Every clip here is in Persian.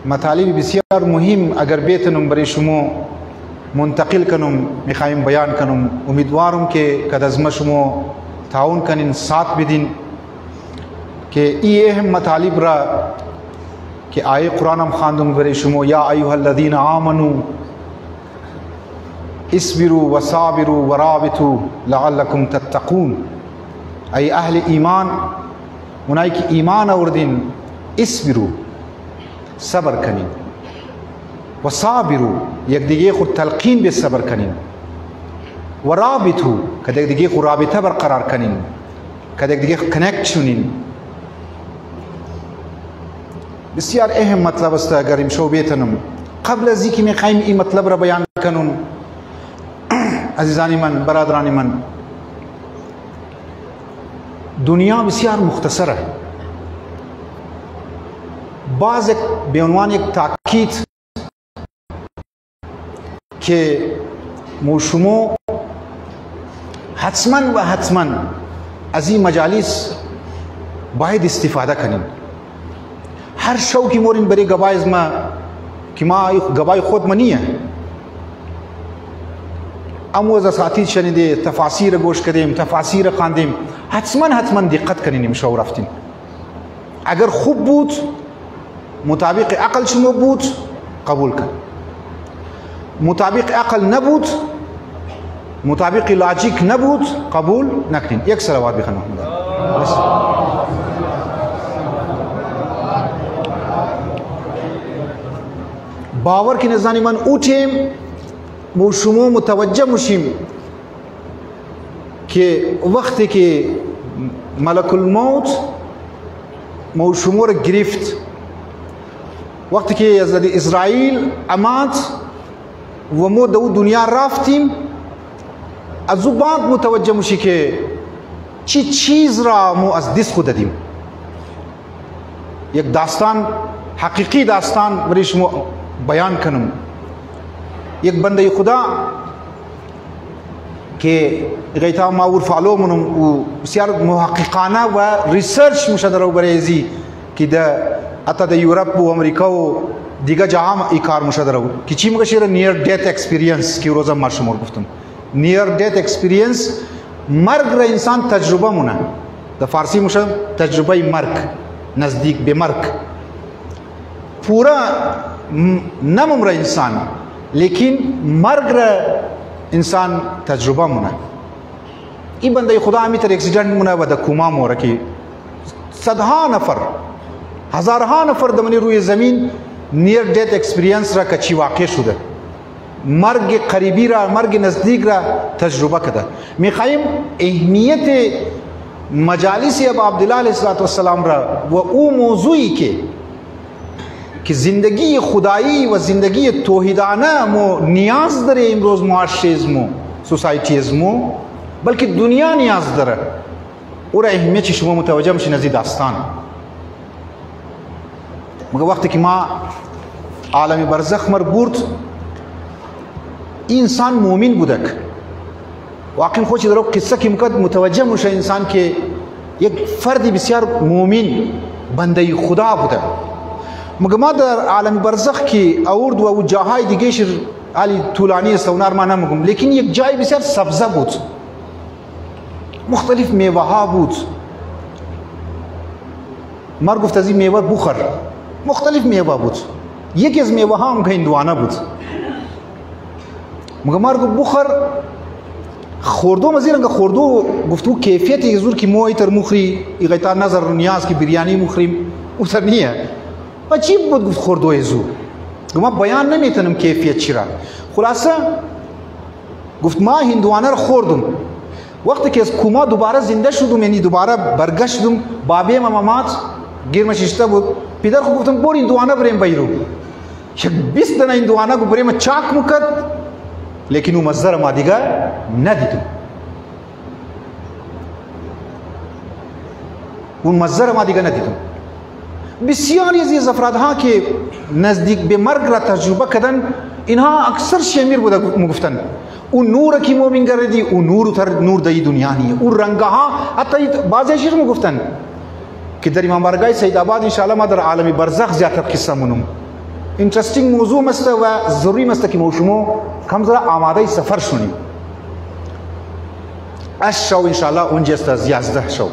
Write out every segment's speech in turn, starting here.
مطالب بسیار مهم اگر بتونم برای شما منتقل کنم میخوایم بیان کنم. امیدوارم که قد از ما شما تعاون کنین، ساتھ بدین که این اهم مطالب را که آیه قرآن هم خواندم برای شما، یا ایها الذین آمنوا اصبروا وصابروا ورابطوا لعلکم تتقون. ای اهل ایمان، اونایی که ایمان آوردین، اصبروا صبر کنین، و صابروا یک دیگه خود تلقین به صبر کنین، و رابطوا که یک دیگه خود رابطه برقرار کنین، که یک دیگه کنکت شونین. بسیار اهم مطلب است. اگر امشو بیتنم قبل از اینکه میخوایم این مطلب را بیان کنم، عزیزانی من، برادرانی من، دنیا بسیار مختصره. باز به عنوان یک تاکید که شما حتما و حتما از این مجالس باید استفاده کنین. هر شوکی مورین برای گواهی ما که ما گواهی خود منیه، امروز اساتید شنیده، تفاسیر گوش کردیم، تفاسیر خواندیم، حتما دقت کنین امشو رفتین. اگر خوب بود، مطابق عقل شما بود، قبول کن. مطابق عقل نبود، مطابق لاجیک نبود، قبول نکنین. یک صلوات بخوان محمد. باور که نزانی من اوتیم مو شما متوجه مشیم که وقتی که ملک الموت مو شما را گرفت، وقتی که حضرت اسرائیل آمد و ما دو دنیا رفتیم، از او بعد متوجه مشی که چی چیز را ما از دست خود دادیم. یک داستان، حقیقی داستان برای شما بیان کنم. یک بنده خدا که غیتا ما فالو منم و بسیار محققانه و ریسرچ مشدر و برای ازی که ده اتا ده یورپ و امریکا و دیگه جهان ای کار مشدر و که چی مگشیر نیر دیت اکسپیرینس که روزا ما شما گفتم. نیر دیت اکسپیرینس مرگ را انسان تجربه مونه. ده فارسی مشه تجربه مرگ، نزدیک به مرگ. پورا نممره انسان، لیکن مرگ را انسان تجربه مونه. این بنده خدا همیتر اکسیدنت مونه و در کوما موره که صدها نفر، هزارها نفر دمانی روی زمین نیر دیت اکسپیرینس را کچی واقع شده، مرگ قریبی را، مرگ نزدیک را تجربه کده. میخواییم اهمیت مجالس ابا عبدالله علیه السلام را و او موضوعی که زندگی خدایی و زندگی توحیدانه مو نیاز داره امروز معاشره‌مو، سوسایتی‌مو، بلکه دنیا نیاز داره. او را اهمیت شما متوجه میشین از این داستان. مگه وقتی که ما عالم برزخ مر برد، این انسان مومن بودک. واقعا خوشی در قصه که متوجه میشه انسان که یک فردی بسیار مومن بنده خدا بوده. مگه ما در عالم برزخ که اورد و جاهای دیگه شر علی طولانی است و نرما نمیگم، لیکن یک جای بسیار سبزه بود، مختلف میوه ها بود. مر گفت از این میوه بخور، مختلف میوه بود. یکی از میوه ها هم که هندوانه بود. مگه مر گفت بخور، خوردو مزیرنگا خوردو گفتو کیفیتی زور که موی تر مخری ایغیتا نظر نیاز که بریانی مخریم او تر نیه. عجیب بود گفت خوردو زور. ما بیان نمیتونم کیفیت چی را. خلاصه گفت ما هندوانه را خوردم. وقتی که از کوما دوباره زنده شدم، یعنی دوباره برگشتم، بابی مامات گیرم ششته بود. پدر خو گفتم بور هندوانه بریم بیرون. یک 20 دانه هندوانه کو بریم چاک مکد، لیکن او مزه را ما دیگه ندیدم. اون مزه را ما دیگه ندیدم. بسیاری از افرادها که نزدیک به مرگ را تجربه کردن، اینها اکثر شمیر بوده میگفتن اون نور که مومن گردی، اون نور تر نور دای دنیا نیه، اون رنگها. حتی بعضی شیر میگفتن که در امام بارگاه سید آباد ان شاء الله ما در عالم برزخ زیاتر قصه مونم اینترستینگ موضوع است و ضروری است که ما شما کم زده آماده سفر شونیم. اش شو انشاءالله اونجا است از 11 شو.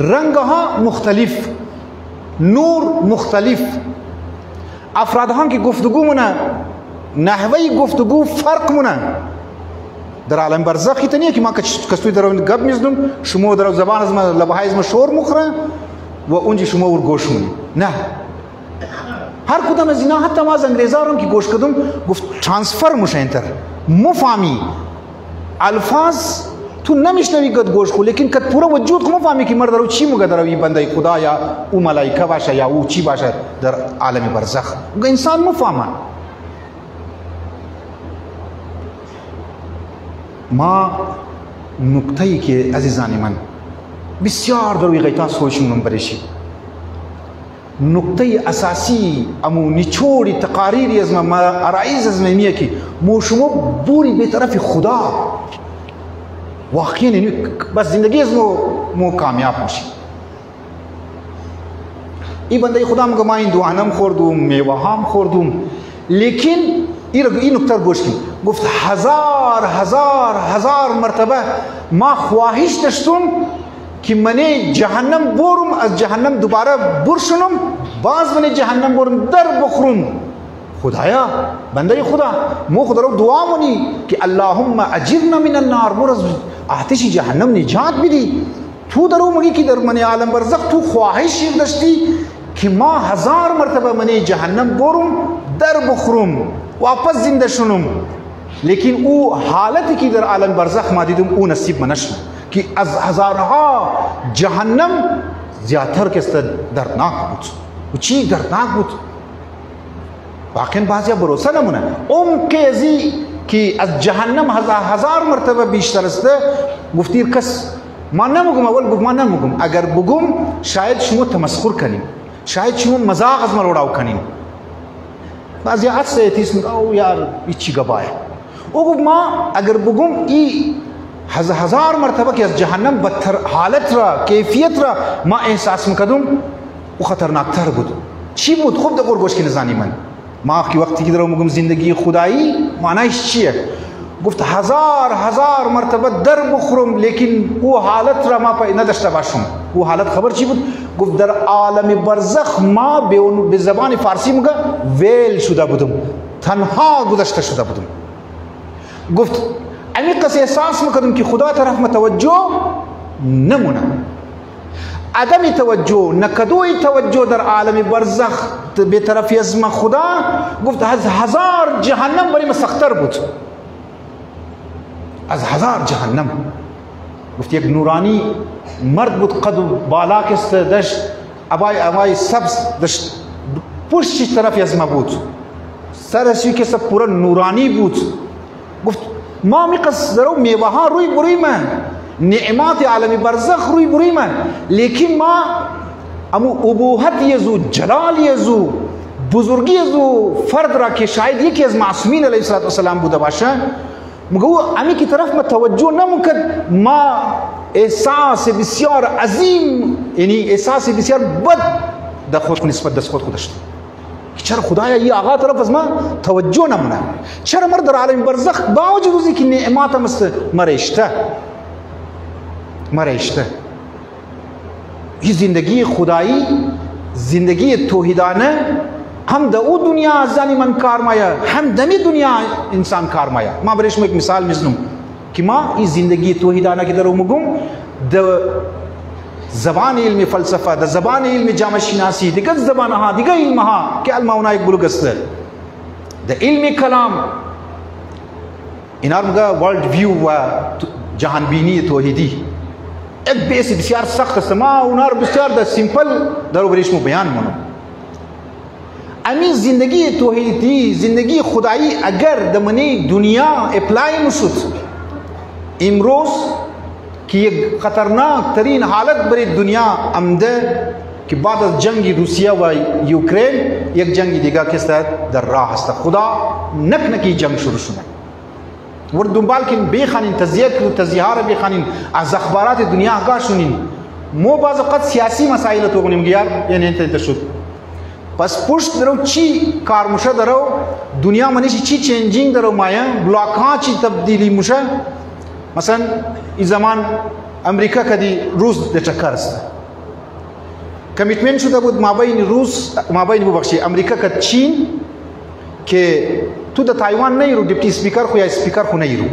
رنگها مختلف، نور مختلف، افراد که گفتگو مونه، نحوه گفتگو فرق مونه. در عالم برزخ که نیست که ما کسوی در اون گپ میزدم شما در زبان از ما لبهای از ما شور مخره و اونجا شما ور گوش مونی. نه، هر کدام از اینا حتی ما از انگریزا رو که گوش کردم گفت ترانسفر میشه انتر مفهمی الفاظ تو نمیشنوی قد گوش کو، لیکن کد پورا وجود کو مفهمی که مرد رو چی میگه در این بنده خدا یا او ملائکه باشه یا او چی باشه در عالم برزخ انسان مفهمه. ما نکته‌ای که عزیزان من بسیار در روی غیطان سوچمون برشی، نکته اساسی امو نیچوری تقاریری از ما عرایز از میه که مو شما بوری به طرف خدا واقعا بس زندگی از مو کامیاب میشی. این بنده خدا میگه ما این دوانم خوردم میوه هم خوردم، لیکن این نکته گوش کن، گفت هزار مرتبه ما خواهش داشتم که من جهنم برم، از جهنم دوباره برشنم، باز من جهنم برم در بخورم. خدایا بنده خدا مو خدا رو دعا مونی که اللهم اجرنا من النار، مو از آتش جهنم نجات بدی. تو درو مگی که در من عالم برزخ تو خواهش داشتی که ما 1000 مرتبه من جهنم برم در بخورم واپس زنده شنم، لیکن او حالتی که در عالم برزخ ما دیدم او نصیب من نشد که از هزارها جهنم زیادتر که دردناک بود. و چی دردناک بود؟ واقعا بعضی بروسه نمونه اون کیزی که از جهنم 1000 مرتبه بیشتر است. گفتیر کس ما نمیگم، اول گفت ما نمیگم، اگر بگم شاید شما تمسخر کنیم، شاید شما مزاق از من اڑاو کنیم. بعضی عدس ایتیس میگه او یار ای چی گبایه. او گفت ما اگر بگم ای 1000 مرتبه که از جهنم بدتر حالت را کیفیت را ما احساس میکردم او خطرناکتر بود. چی بود؟ خوب دقور گوش که نزانی من ما که وقتی که درو میگم زندگی خدایی معنیش چیه؟ گفت 1000 مرتبه در بخورم لیکن او حالت را ما نداشته باشم. او حالت خبر چی بود؟ گفت در عالم برزخ ما به زبان فارسی میگه ویل شده بودم، تنها گذشته شده بودم. گفت امی قصه احساس میکردم که خدا طرف متوجه نمونه، عدم توجه نکدوی توجه در عالم برزخ به طرف از ما خدا. گفت از 1000 جهنم برای ما سختر بود، از 1000 جهنم. گفت یک نورانی مرد بود قد بالا کست داشت ابای سبز داشت پشت طرف از ما بود، سرشی که سب پورا نورانی بود. گفت ما میقص درو میوه ها روی بروی من، نعمات عالم برزخ روی بروی من، لیکن ما امو ابوهت یزو جلال یزو بزرگی یزو فرد را که شاید یکی از معصومین علیه السلام بوده باشه مگو امی کی طرف ما توجه نمکد، ما احساس بسیار عظیم یعنی احساس بسیار بد در خود نسبت دست خود داشت. چرا خدایا این آقا طرف از ما توجه نمونه؟ چرا مرد در عالم برزخ باوجود از اینکه نعمات مست مرشته این زندگی خدایی، زندگی توحیدانه هم در او دنیا ازانی من کار مایا، هم دمی دنیا انسان کار مایا. ما برای شما یک مثال میزنم که ما این زندگی توحیدانه که در او مگم در زبان علم فلسفه، در زبان علم جامعه شناسی، دیگر زبان ها دیگر علم ها که علم اونا یک بلوغ است، در علم کلام اینا رو میگه ورلد ویو و جهان بینی توحیدی. یک بیسی بسیار سخت است، ما اونا رو بسیار در سیمپل در او برای شما بیان منم. امی زندگی توحیدی، زندگی خدایی اگر در منی دنیا اپلای میشد امروز که یک خطرناک ترین حالت برای دنیا آمده که بعد از جنگ روسیه و یوکرین یک جنگ دیگر که در راه است. خدا نکنه جنگ شروع شده. ور دنبال کن بخوانین، تزیه ها را بخوانین، از اخبارات دنیا آگاه شونین. مو بعض وقت سیاسی مسائل تو گونیم گیار یعنی انت شد. پس پشت درو چی کارموشه درو دنیا منیش چی چینجینگ درو مایا بلاک ها چی تبدیلی موشه مثلا این زمان امریکا کدی روس ده چکر است کمیتمنت شده بود مابین ببخشی امریکا کد چین که تو در تایوان نیرو دیپتی سپیکر خو یا سپیکر خو نیرو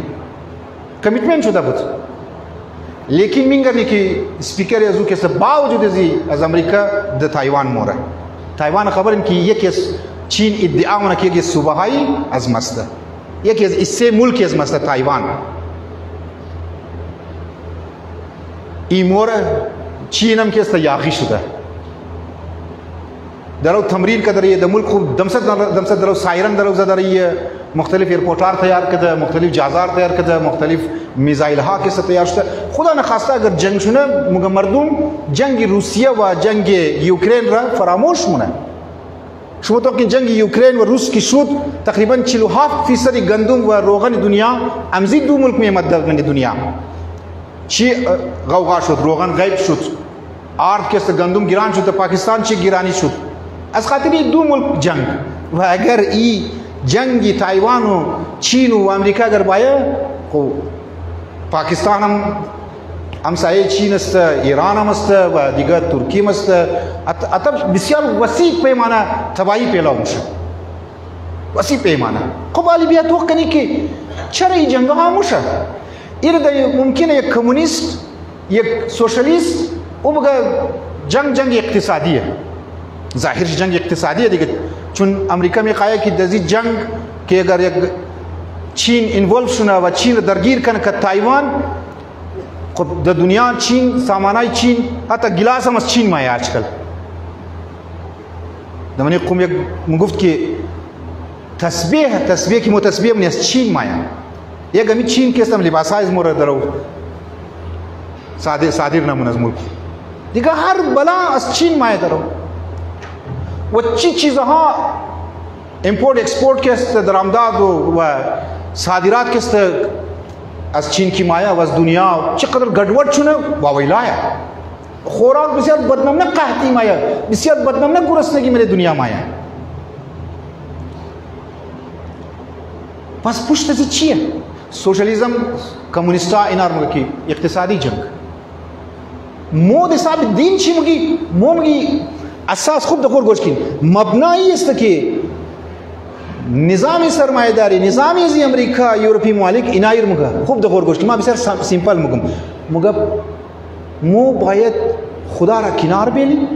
کمیتمنت شده بود لیکن مینگرنی که سپیکر ازو کسی باوجود از امریکا در تایوان موره تایوان خبرن که یکی از چین ادعا مونه که یکی از صوبه‌های از مسته یکی از سه ملک از مسته تایوان این موره چین هم که است یاغی شده درو تمرین کدریه د ملک دمصد درو سایرن درو زدریه مختلف ایرپورتار تیار کده مختلف جازار تیار کده مختلف میزایل ها کیسه تیار شده خدا نخواسته اگر جنگ شونه مگه مردم جنگ روسیه و جنگ یوکرین را فراموش مونه شما تو که جنگ یوکرین و روس کی شد تقریبا 47% گندم و روغن دنیا امزی دو ملک می مدد دنیا چی غوغا شد روغن غیب شد آرد کیسه گندم گران شد پاکستان چی گرانی شد از خاطر دو ملک جنگ و اگر ای جنگی تایوان و چین و امریکا اگر باید خب پاکستان هم همسایه چین است ایران هم است و دیگر ترکی هم است اتا بسیار وسیع پیمانه تباهی پیدا میشه وسیع پیمانه خب علی بیا تو کنی که چرا این جنگ ها میشه این ممکنه یک کمونیست یک سوشالیست او بگه جنگ اقتصادیه ظاهرش جنگ اقتصادیه دیگه چون امریکا میخواه که دزی جنگ که اگر یک چین انولف شونه و چین درگیر کنه که تایوان خب در دنیا چین سامانای چین حتی گلاس هم از چین مایه آجکل دمانی قوم یک مگفت که تسبیح که متسبیح منی از چین مایه یک همی چین که استم لباس های از مورد درو صادر نمون از ملک دیگه هر بلا از چین مایه درو و چی چیزها امپورت اکسپورت که است درآمدات و صادرات که است از چین کی مایه و از دنیا چقدر گډوډ شونه واویلایا خوراک بسیار بدنامه قحطی مایه بسیار بدنامه گرسنگی میره دنیا مایه پس پشت از چیه سوشالیزم کمونیستا اینار مگی اقتصادی جنگ مود حساب دین چی مگی مومگی اساس خوب دخور گوش کن مبنایی است که نظام سرمایه‌داری نظام از امریکا یورپی ممالک اینایر مگه خوب دخور گوش کن ما بسیار سیمپل مگه مو باید خدا را کنار بیلی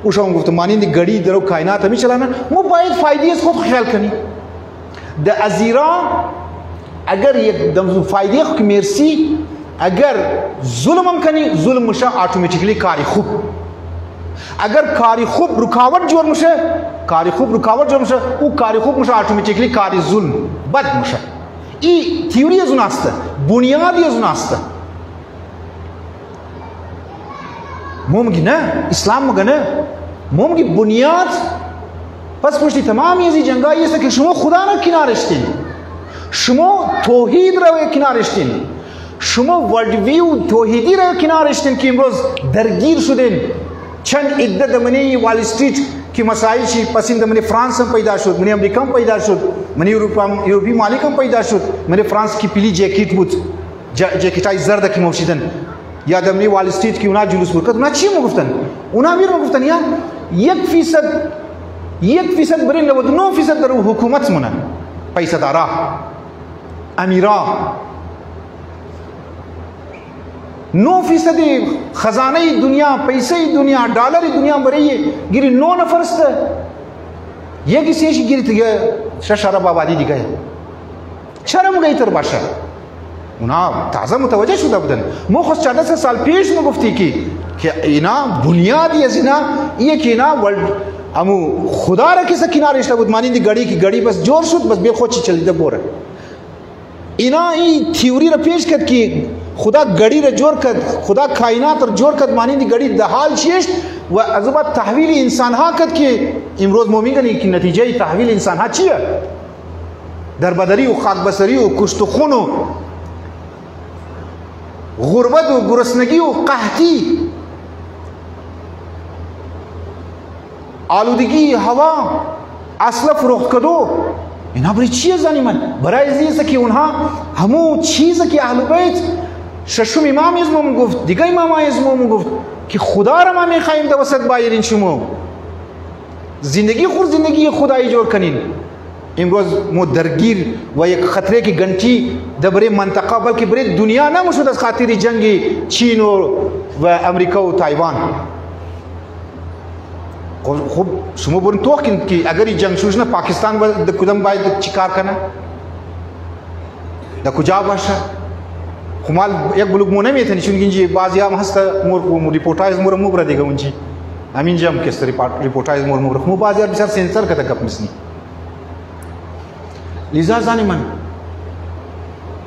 او شما گفتم مانند گڑی درو کائنات همی چلانا مو باید فایده از خود خیال کنی د ازیرا اگر یک دم فایده خود مرسی اگر ظلم هم کنی ظلم مشه اتوماتیکلی کاری خوب اگر کاری خوب رکاوٹ جور مشه او کاری خوب مشه اتوماتیکلی کاری ظلم بد مشه این تیوری از اون است بنیادی از اون است مومگی نه اسلام مگه نه مومگی بنیاد پس پشتی تمامی از این جنگایی است که شما خدا را کنارشتین شما توحید را کنارشتین شما ورلد ویو توحیدی را کنارشتین که امروز درگیر شدین چند عده دمنی وال استریت کی مسائل چی پسند دمنی فرانس هم پیدا شد منی امریکا هم پیدا شد منی یورپی ممالک هم پیدا شد منی فرانس کی پیلی جاکیت بود جاکیتای زرد کی موشیدن یا دمنی وال استریت کی اونا جلوس برکت اونا چی میگفتن اونا میر میگفتن یا 1% برین لو 9% در حکومت مونه پیسه دارا امیرا 9% خزانه دنیا پیسه دنیا دلار دنیا برای گیری 9 نفر است یکی سیش گیری دیگه شراب آبادی دیگه چرا مگه ایتر باشه اونا تازه متوجه شده بودن ما خود 14 سال پیش میگفتی که اینا بنیادی از اینا یه که اینا امو خدا را کسی کنار اشته بود مانند گاڑی کی گاڑی بس جور شد بس بے خود چی چلیده بوره اینا این تیوری را پیش کرد که خدا گاڑی را جور کرد خدا کائنات را جور کرد مانند گاڑی ده حال چیست و از بعد تحویل انسان ها کرد که امروز ما میگن که نتیجه تحویل انسان ها چیه دربدری و خاکبسری و کشت و خون و غربت و گرسنگی و قحطی آلودگی هوا، اصل فروخت کدو، اینا برای چیه زنی من؟ برای ازیست که اونها همون چیزی که اهل بیت ششم امام ازمون گفت، دیگه امام ازمون گفت که خدا را ما میخوایم در وسط بایرین شما زندگی خود زندگی خدایی جور کنین. امروز ما درگیر و یک خطره کی گنتی در برای منطقه بلکه برای دنیا نموشد از خاطر جنگ چین و امریکا و تایوان. خب شما برین توقین که اگر این جنگ شوش نه پاکستان در کدام باید چیکار کنه؟ در کجا باشه؟ خمال یک بلوک مو نمیتونی چون اینجی بعضی هم هست مور ریپورتایز مور مو برده گونجی همین جام کس ریپورتایز مور مو خمو بعضی بسیار سنسر کتا کپ مسنی. لذا زانی من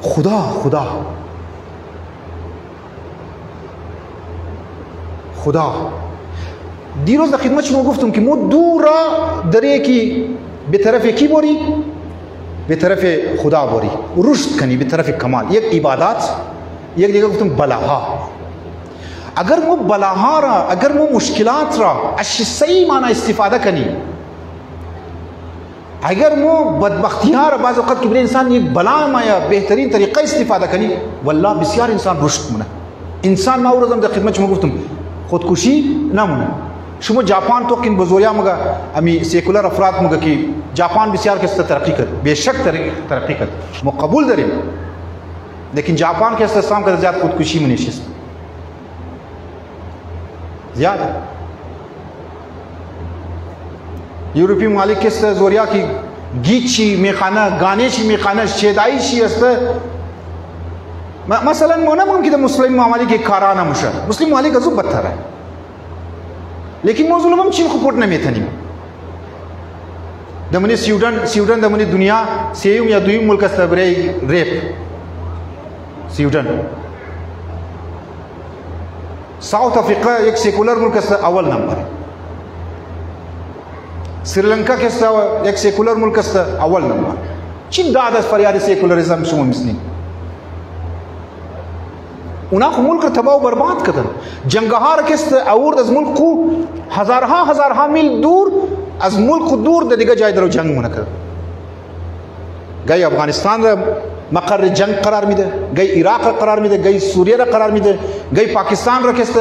خدا دیروز در خدمت شما گفتم که ما دو را داره که به طرف کی بری؟ به طرف خدا بری رشد کنی به طرف کمال. یک عبادات، یک دیگه گفتم بلاها. اگر ما بلاها را، اگر ما مشکلات را از صحیح معنی استفاده کنی، اگر ما بدبختی ها را بعض وقت که برای انسان یک بلا ما یا بهترین طریقه استفاده کنی والله بسیار انسان رشد مونه. انسان ما ورزم در خدمت شما گفتم خودکشی نمونه. شما ژاپن تو کین بزریا مگه امی سیکولر افراد مگه که ژاپن بسیار کس ترقی کرد، بیشک ترقی کرد، ما قبول داریم، لیکن ژاپن که استثمار کرد زیاد خودکشی منشست زیاد. یوروپی ممالک است زوریا کی گیچی میخانه گانه‌چی میخانه شیدایشی است. مثلا ما نمیگم که مسلم ممالک کارانه میشه، مسلم ممالک از اون بدتره، لیکن ما ظلمم چین خود نمیتونیم. دمنی سویدن دمنی دنیا سیوم یا دویم ملک است برای ریپ. سویدن ساوت افریقا یک سیکولر ملک است اول نمبر. سریلانکا که است یک سیکولر ملک است اول نمبر. چین داد از فریاد سیکولریسم شما می‌سنید؟ اونا خو ملک تباہ و برباد کردن. جنگها را کست آورد از ملک کو هزارها میل دور از ملک دور در دیگه جای درو جنگ مونه کرد. گای افغانستان را مقر جنگ قرار میده، گای عراق را قرار میده، گای سوریه را قرار میده، گای پاکستان را کست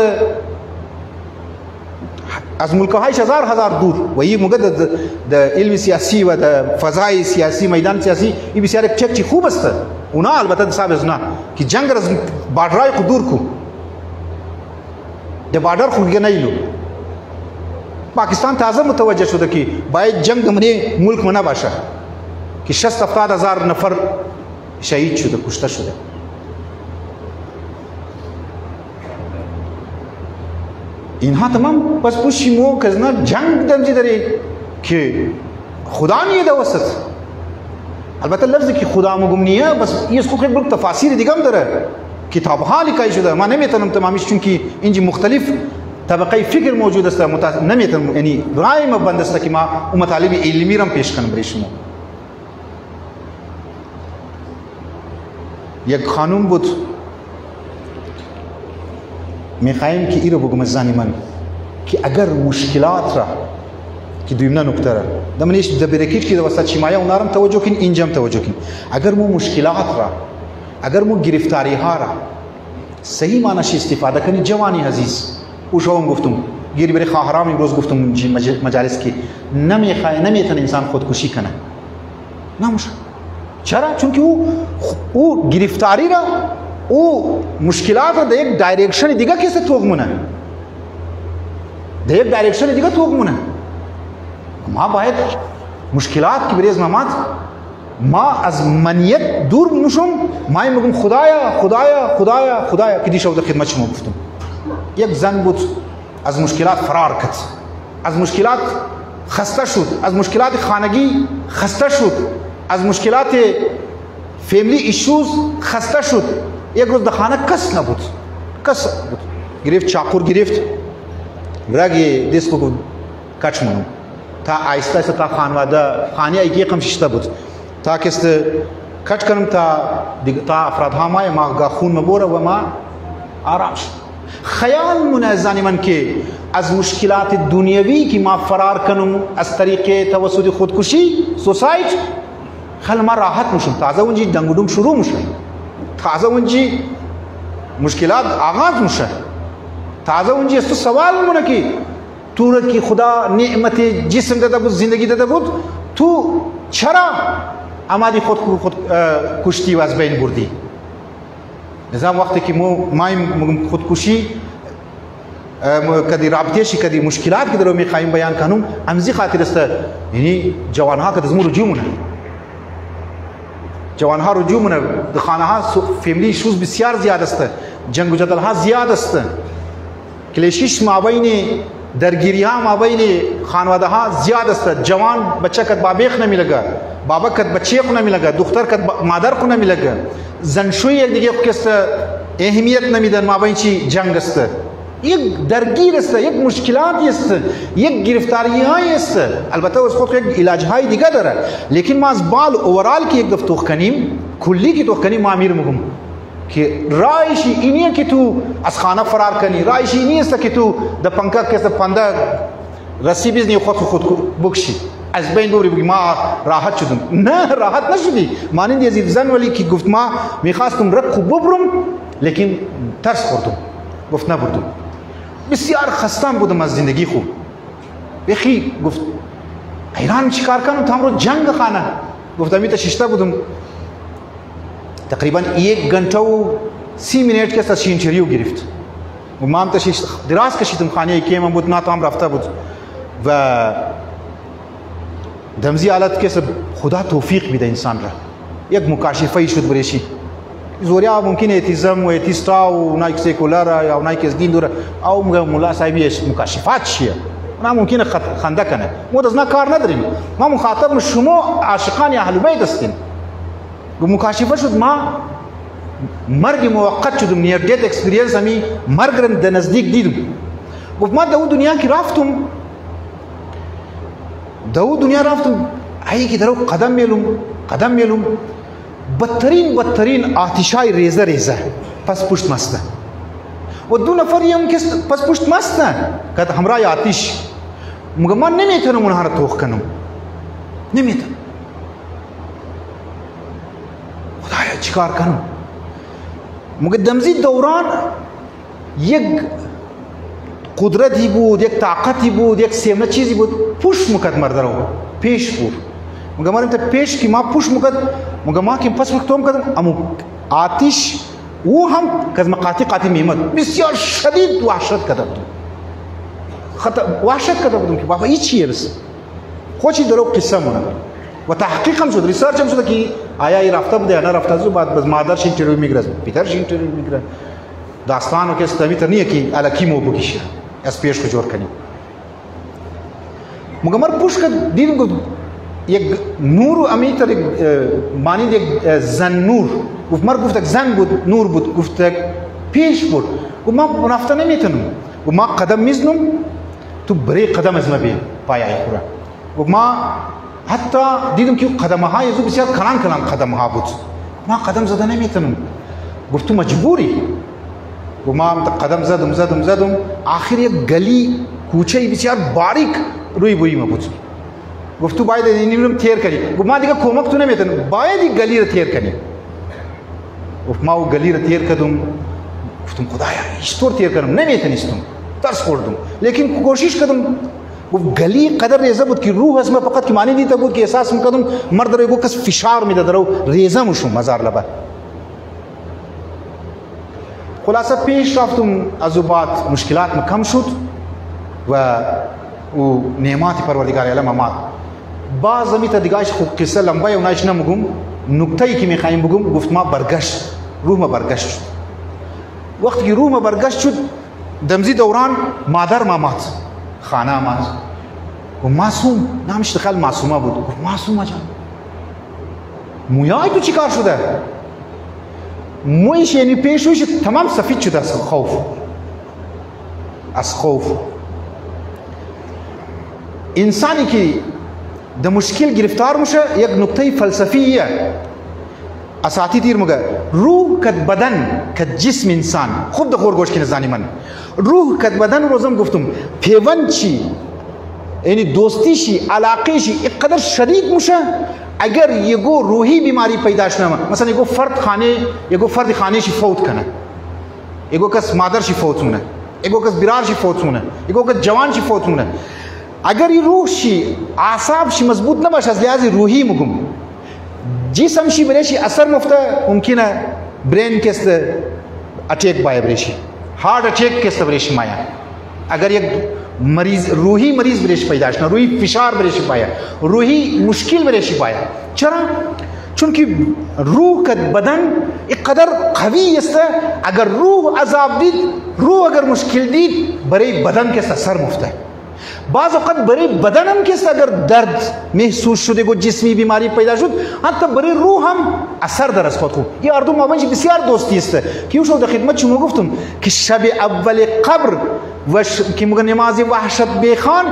از ملک‌های هزار دور. و این موقع در علم سیاسی و در فضای سیاسی میدان سیاسی این بسیار یک چک خوب است. اونا البته صاحب از نه که جنگ از بادرای خود دور کو ده بادر خود گنایلو. پاکستان تازه متوجه شده که باید جنگ دمنی ملک منا باشه که 60,000 نفر شهید شده، کشته شده. اینها تمام پس پوشیمو که نه جنگ دمجی داری که خدا نیه در وسط. البته لفظی که خدا مگم نیه بس این خود خیلی تفاسیر دیگه هم داره، کتاب‌ها لیکای شده. ما نمیتونم تمامیش چون که اینجا مختلف طبقه فکر موجود است، نمیتونم یعنی رای ما بند است که ما اون مطالب علمی را پیش کنم برای شما. یک خانم بود میخوایم که ای رو بگم از زنی من که اگر مشکلات را که دویمنا نکته را دمنیش دبرکیش که در وسط شمایه اونارم توجه کن، اینجام توجه کن. اگر مو مشکلات را، اگر مو گرفتاری ها را صحیح معنیش استفاده کنی جوانی عزیز. او شما گفتم گیری برای خواهرام امروز گفتم مجالس که نمیتونه انسان خودکشی کنه، نمیشه. چرا؟ چون که او گرفتاری را، او مشکلات را در یک دایرکشن دیگه کسی توغمونه، در یک دایرکشن دیگه توغمونه. ما باید مشکلات که برای ازمامات ما از منیت دور نشم. ما میگم خدایا خدایا خدایا خدایا که دیشب در خدمت شما گفتم یک زن بود از مشکلات فرار کرد، از مشکلات خسته شد، از مشکلات خانگی خسته شد، از مشکلات فیملی ایشوز خسته شد. یک روز در خانه کس نبود، کس بود. گرفت چاقور گرفت برای دست کو کچ منم تا آیسته است تا خانواده ایکی کم ششته بود تا کست کچ کنم تا افراد ها ما گا خون مبوره و ما آرام شد. خیال منازانی من که از مشکلات دنیوی که ما فرار کنم از طریق توسط خودکشی سوساید، خیلی ما راحت میشم. تازه اونجی دنگودم شروع میشه، تازه اونجی مشکلات آغاز میشه، تازه اونجی است تو سوال میمونه که تو را که خدا نعمت جسم داده بود، زندگی داده بود، تو چرا آمدی خود کشتی و از بین بردی؟ نظام وقتی که ما خودکشی کدی رابطه‌شی کدی مشکلات که درو میخوایم بیان کنم امزی خاطر است، یعنی جوانها که دزمو رجوع مونه، جوانها رجوع مونه، خانه ها فیملی شوز بسیار زیاد است، جنگ و جدل ها زیاد است، کلیشش مابین درگیری ها مابین خانواده ها زیاد است. جوان بچه کد بابیخ نمیلگه، بابا کد بچه کو نمیلگه، دختر کد مادر کو نمیلگه، زنشوی یک دیگه کس اهمیت نمیدن مابین چی جنگ است، یک درگیر است، یک مشکلاتی است، یک گرفتاری های است. البته از خود یک علاج های دیگه داره، لیکن ما از بال اورال که یک دفعه کنیم، کلی که تو کنیم، ما امیر میگم که رایشی اینیه که تو از خانه فرار کنی، رایشی اینیه است که تو د پنکا کس پنده رسی بزنی خود بکشی، از بین دوری بگی ما راحت شدم. نه راحت نشدی. مانند یزید زن ولی که گفت ما میخواستم رکو ببرم لیکن ترس خوردم، گفت نبردم. بسیار خستم بودم از زندگی خوب. بخی گفت ایران چیکار کنم تا رو جنگ خانه. گفتم می تا ششته بودم تقریبا 1 घंटा و 30 منٹ که از شینچریو گرفت و ما هم تا دراز کشیدم خانه که من بود، نه تو هم رفته بود و دمزی حالت که خدا توفیق میده انسان را. یک مکاشفه شد بریشی زوریا ممکنه اتیزم و اتیستا و نایک سیکولار یا نایک از دین دوره او مولا صاحبیش مکاشفات شیه، اونا ممکنه خنده کنه. ما دزنا کار نداریم، ما مخاطب شما عاشقان اهل بیت هستین. مکاشفه شد ما مرگ موقت شدم، نیر دیت اکسپریانس همی مرگ را در نزدیک دیدم. گفت ما دو دنیا کی رفتم، دو دنیا رفتم ای که درو قدم میلم بدترین آتشای ریزه پس پشت مسته و 2 نفر هم که پس پشت مسته که همراه آتش. مگه من نمیتونم اونها را توخ کنم، نمیتونم. خدایا چیکار کنم؟ مگه دمزی دوران یک قدرتی بود، یک طاقتی بود، یک سیمه چیزی بود، پوش مکد مردرو پیش بود. مگه ما تا پیش کی ما پوش مکد، مگه ما که پس وقتم کدم امو آتش او هم کز قاطی میمد بسیار شدید وحشت کردم. وحشت کردم که بابا این چیه؟ بس خوشی درو قصه مونه و تحقیق هم شد، ریسرچ هم شد که آیا این رفته بوده یا نه رفته زو. بعد بس مادرش اینترویو میگیره، پدرش اینترویو میگیره. داستانو که استمیت نیه که الکی مو بکشه از پیش کو جور کنی. مگه مر پوش کد دیدم گفت یک نور امیتر مانند یک زن نور. گفت مر گفت زن بود، نور بود. گفت پیش بود. گفت ما رفته نمیتونم. گفت ما قدم میزنم تو بری قدم از ما بیم پایای خورا. گفت ما حتی دیدم که قدمه های زو بسیار کلان قدمه ها بود، ما قدم زده نمیتونم. گفت تو مجبوری. گفت ما قدم زدم آخر یک گلی کوچه بسیار باریک روی بوی ما بود. گفت تو باید اینم تیر کنی. گفت ما دیگه کمک تو نمیتونم، باید این گلی رو تیر کنی. گفت ما او گلی رو تیر کردم. گفتم خدایا چطور تیر کنم؟ نمیتونستم، ترس خوردم، لیکن کوشش کردم. گفت گلی قدر ریزه بود که روح از ما فقط که معنی دیده بود که احساس میکردم مرد رو یک کس فشار میده درو ریزه میشم مزار لبه. خلاصه پیش رفتم، از او بعد مشکلات کم شد و نعمت پروردگار عالم آمد. باز امی تا دیگه قصه لمبه و نایش نمیگم، نکته‌ای که میخوایم بگم. گفت ما برگشت، روح ما برگشت شد. وقتی که روح ما برگشت شد دمزی دوران مادر ما مات، خانه مات و معصوم نامش دخل معصومه بود. گفت معصومه جان مویای تو چی کار شده؟ مویش یعنی پیشوش تمام سفید شده از خوف. انسانی که در مشکل گرفتار میشه یک نکته فلسفیه. اساتیر مگه روح کد بدن کد جسم انسان خوب دخور گوش کی نزانی من روح کد بدن روزم گفتم پیوند چی یعنی دوستی شی علاقه شی اینقدر شدید میشه اگر یگو روحی بیماری پیداش نما مثلا یگو فرد خانه شی فوت کنه یگو کس مادر شی فوت مونه یگو کس برار شی فوت مونه یگو کس جوان شی فوت مونه اگر این روح شی اعصاب شی مضبوط نباشه از لحاظ روحی مگم جسم شی برشی اثر مفته ممکنه برین کست اٹیک باید برشی هارت اٹیک کست برشی مایا اگر یک مریض روحی مریض برش پیداش نه روحی فشار برش پایا روحی مشکل برش پایا چرا چونکه روح کا بدن اقدر قوی است اگر روح عذاب دید روح اگر مشکل دید برای بدن کے اثر مفته بعض اوقات برای بدن هم که اگر درد محسوس شده و جسمی بیماری پیدا شد حتی برای روح هم اثر در از خود خوب این اردو مابنش بسیار دوستی است که اون در خدمت شما گفتم که شب اول قبر و که مگه نماز وحشت بخوان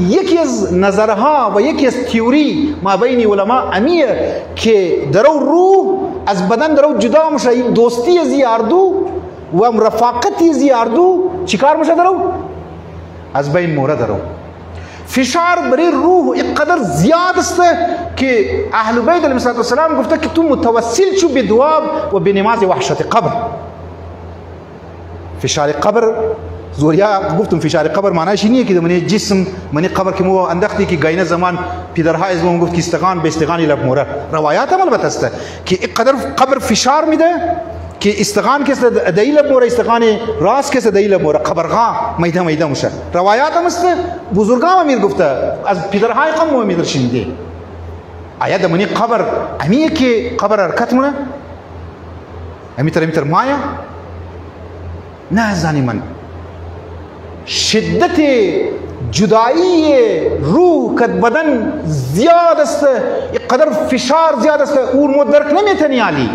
یکی از نظرها و یکی از تئوری ما بین علما امیه که درو روح از بدن درو جدا میشه دوستی از اردو و رفاقتی از اردو چیکار میشه درو از بین مورد درو فشار برای روح اینقدر زیاد است که اهل بیت علیهم السلام گفته که تو متوسل شو به دعا و به نماز وحشت قبر فشار قبر زوریا گفتم فشار قبر معناش اینه که من جسم من قبر که مو انداختی که گاینه زمان پدرها از ما گفت که استغان به استغان لب موره روایات هم البته است که اینقدر قبر فشار میده که استغان کس دایل موره استغان راس کس دایل موره قبرها میده میشه روایات هم است بزرگان امیر گفته از پدرهای قوم امیر شنیده آیا دمنی قبر امیه که قبر حرکت مونه امیتر مایا نه زانی من شدت جدایی روح کد بدن زیاد است قدر فشار زیاد است اور مو درک نمیتنی علی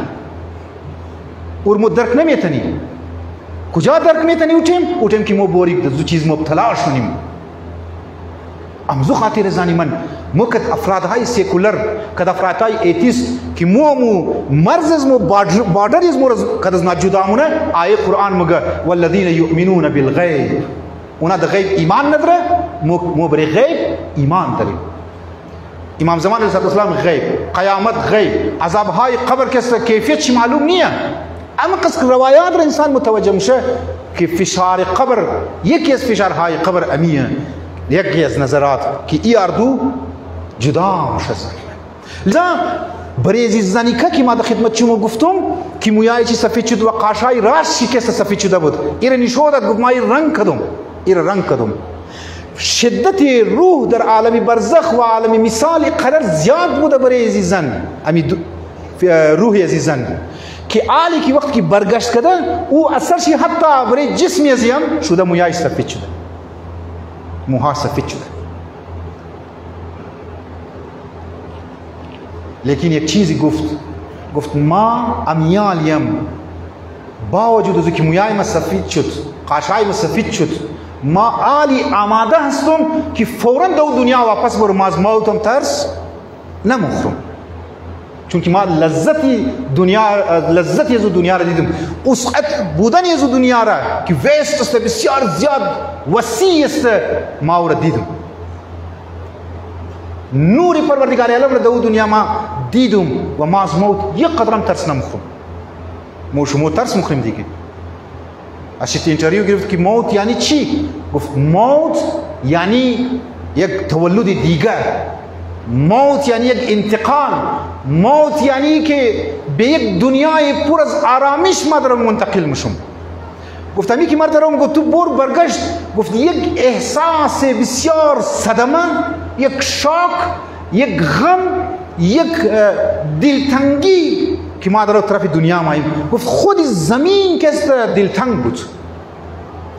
اور مو درک نمیتنی کجا درک میتنی اوتیم که مو بوریک دو چیز مبتلا شونیم امزو خاطر زانی من مو کد افرادهای سیکولر کد افرادهای ایتیست که مو مرز از مو بارڈر از مو کد از نجدا مونه آیه قرآن مگه والذین یؤمنون بالغیب اونا د غیب ایمان نداره مو بر غیب ایمان داریم امام زمان علیه السلام غیب قیامت غیب عذابهای قبر که کیفیت معلوم نیه اما قصد روایات را انسان متوجه میشه که فشار قبر یکی از فشارهای قبر امیه یکی از نظرات که ای اردو جدا میشه لذا برای زنیکه که ما در خدمت شما گفتم که مویای چی سفید شد و قاشای راش شکست سفید شده بود ایره نشودت گفت ما این رنگ کدم شدت روح در عالم برزخ و عالم مثال قرار زیاد بوده برای عزیزان امی روح عزیزان که عالی که وقت که برگشت کده او اثرشی حتی برای جسمی ازیم شده مویای سفید شده موها سفید شده لیکن یک چیزی گفت ما امیالیم با وجود از که مویای ما سفید شد قاشای ما سفید شد ما عالی آماده هستم که فوراً دو دنیا واپس برم از موتم ترس نمخرم چون که ما لذتی از دنیا را دیدم وسعت بودن از دنیا را که ویست است بسیار زیاد وسیع است ما را دیدم نور پروردگار عالم را دو دنیا ما دیدم و ما از موت یک قدرم ترس نمخرم شما ترس مخرم دیگه اشت اینترویو گرفت که موت یعنی چی؟ گفت موت یعنی یک تولد دیگر موت یعنی یک انتقال موت یعنی که به یک دنیای پر از آرامش ما در منتقل میشم گفت امی که مرد رو گفت تو برگشت گفت یک احساس بسیار صدمه یک شاک یک غم یک دلتنگی که ما در طرف دنیا ماییم گفت خود زمین که است دلتنگ بود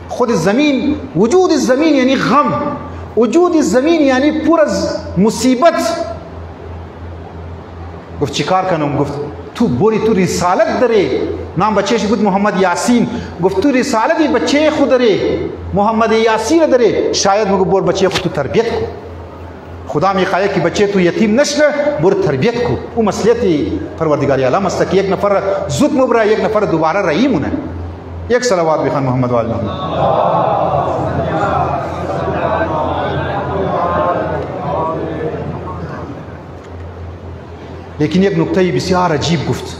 خود زمین وجود زمین یعنی غم وجود زمین یعنی پر از مصیبت گفت چیکار کنم گفت تو بوری تو رسالت داره نام بچهش بود محمد یاسین گفت تو رسالت بچه خود داره محمد یاسین داره شاید مگو بور بچه خود تو تربیت کن خدا میخواه که بچه تو یتیم نشه، برو تربیت کو. او مسئولیت پروردگار عالم است که یک نفر زود مبره، یک نفر دوباره رایی مونه. یک صلوات بخوان محمد و آل محمد. لیکن یک نکته بسیار عجیب گفت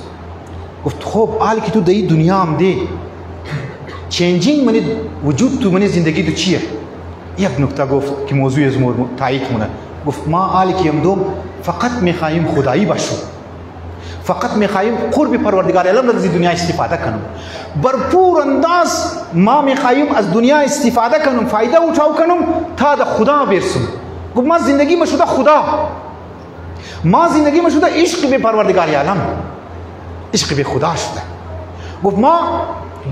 خب حالی که تو در این دنیا هم دی چینجینگ منی وجود تو منی زندگی تو چیه؟ یک نکته گفت که موضوع از تایید مونه. گفت ما حالی که هم دوم فقط میخواهیم خدایی باشو، فقط میخواهیم قرب پروردگار عالم از دنیا استفاده کنم، برپور انداز ما میخواهیم از دنیا استفاده کنم، فایده اٹھاو کنم تا د خدا برسم. گفت ما زندگی ما شده خدا، ما زندگی ما شده عشق به پروردگار عالم، عشق به خدا شده. گفت ما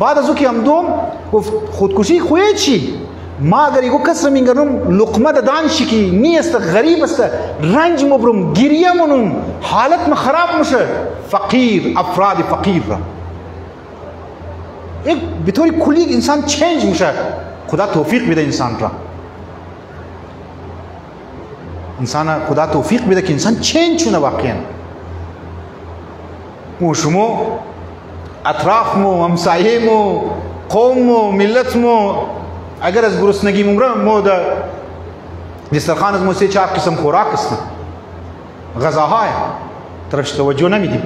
بعد از او که هم دوم گفت خودکشی خویه چی؟ ما اگر یکو کس را میگرم لقمه دادن شکی نیست، غریب است، رنج مبرم، گریه منم، حالت ما خراب میشه. فقیر، افراد فقیر را یک به طور کلی انسان چینج میشه. خدا توفیق میده انسان را، خدا توفیق میده که انسان چینج شونه. واقعا مو شما اطراف مو، همسایه مو، قوم مو، ملت مو اگر از گرسنگی ممره مو در دسترخوان از مو 3-4 قسم خوراک است، غذاهای طرفش توجه نمیدیم.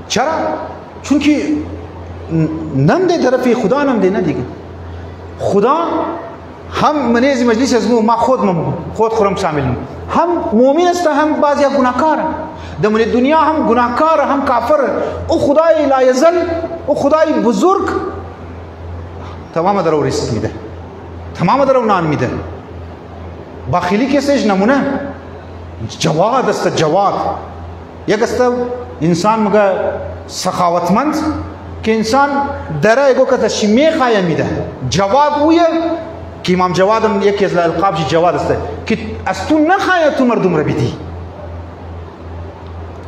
چرا؟ چون که نمده طرف خدا نمده نه دیگه. خدا هم منیزی مجلس از مو ما خود خورم شاملم، هم مومن است هم بعضی گناهکار، در دنیا هم گناهکار هم کافر. او خدای لا یزل، او خدای بزرگ تمام در او رزق میده، تمام در او نان میده. بخیلی کسیش نمونه جواد است. جواد یک است انسان مگه سخاوتمند که انسان دره ایگو کتشی میخواه میده. جواد اویه که امام جواد هم یکی از القابش جواد است که از تو نخواه تو مردم رو بیدی.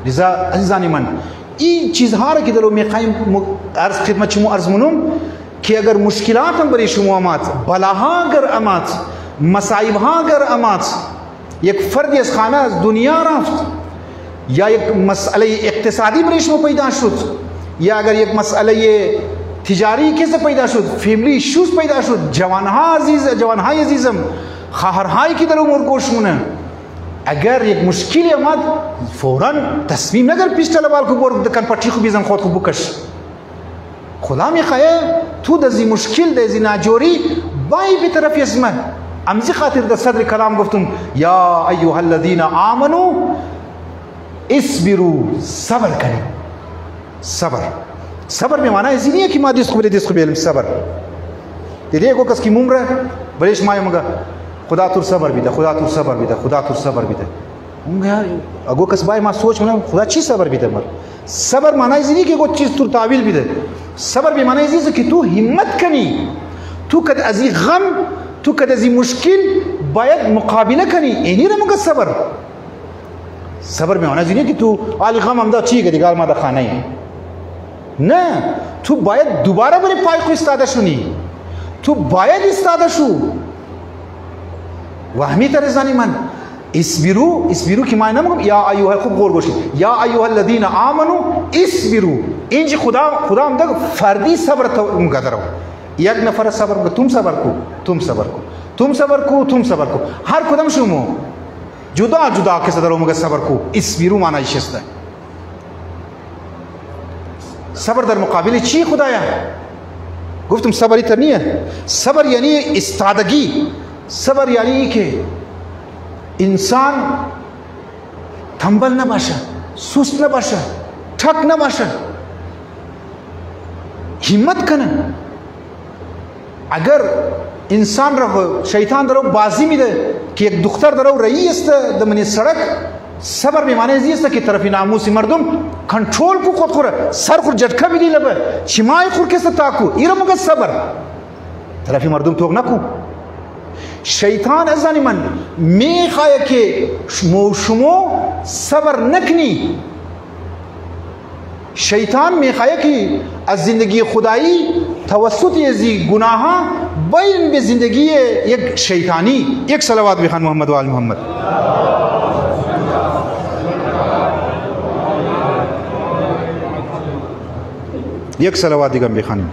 لذا عزیزانی من این چیزها را که در او میخواهیم خدمت شما عرض منم که اگر مشکلات هم برای شما آمد، بلاها اگر آمد، مصائبها اگر آمد، یک فردی از خانه از دنیا رفت، یا یک مسئله اقتصادی برای شما پیدا شد، یا اگر یک مسئله تجاری کیسه پیدا شد، فیملی ایشوز پیدا شد، جوانهای عزیزم، خواهرهایی که در امور گوش مونه، اگر یک مشکلی آمد فوراً تصمیم نگر پیش طلبال کو برو دکان پٹی خو بیزن خود خو بکش. خدا میخواه تو دزی مشکل دزی ناجوری بای به طرف اسمه. امزی خاطر در صدر کلام گفتم یا ایها الذین آمنو اصبروا، صبر کنید. صبر به معنی ازی نیه که ما دست خوب علم. صبر دیده کو کس کی ممره بریش مایه مگه خدا تو صبر بیده، خدا تو صبر بیده، خدا تو صبر بیده. اونگه اگو کس بای ما سوچ منم خدا چی صبر بیده مر. صبر معنی ازی نیه که کو چیز تو تعویل بیده. صبر به معنی ازی که تو همت کنی، تو کد ازی غم، تو کد ازی مشکل باید مقابله کنی. اینی رو مگه صبر. صبر به معنی ازی نیه که تو آلی غم هم دا چی گدی گال ما دا خانه ای. نه، تو باید دوباره بری پای خو استاده شونی، تو باید استاده شو. و همیتر زنی من اسبرو که معنی نمیگم یا ایوه، خوب غور گوشید، یا ایوه الذین آمنو اسبرو. اینجا خدا هم دیگه فردی صبر تو مقدره. یک نفر صبر کو، تم صبر کو، تم صبر کو، تم صبر کو، تم صبر کو. هر کدام شما جدا جدا کسی در مگه صبر کو. اسبرو معنی ایش است. صبر در مقابل چی خدایا؟ گفتم صبری تر نیه. صبر یعنی استادگی. صبر یعنی که انسان تنبل نباشه، سست نباشه، ٹھک نباشه، همت کنه. اگر انسان را شیطان درو بازی میده که یک دختر درو رئی است در من سڑک، صبر به معنی است که طرف ناموس مردم کنترل کو خود خوره، سر خور جٹکا بیدی لبه، چمای خور کسا تاکو. ایرا مگه صبر طرف مردم توق نکو. شیطان ازانی من میخواه که شما صبر نکنی. شیطان میخواه که از زندگی خدایی توسط ازی گناها بین به زندگی یک شیطانی. یک صلوات بخوان محمد و آل محمد. یک صلوات دیگه بخوانیم.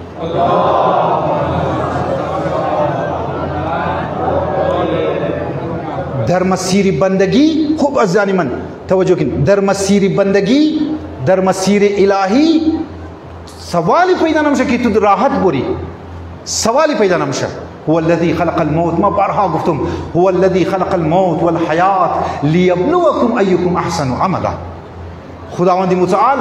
در مسیر بندگی، خوب عزیزان من توجه کنید، در مسیر بندگی، در مسیر الهی سوالی پیدا نمیشه که تو راحت بری، سوالی پیدا نمیشه. هو الذي خلق الموت، ما بارها گفتم، هو الذي خلق الموت والحیات لیبلوکم ایکم احسن عملا. خداوند متعال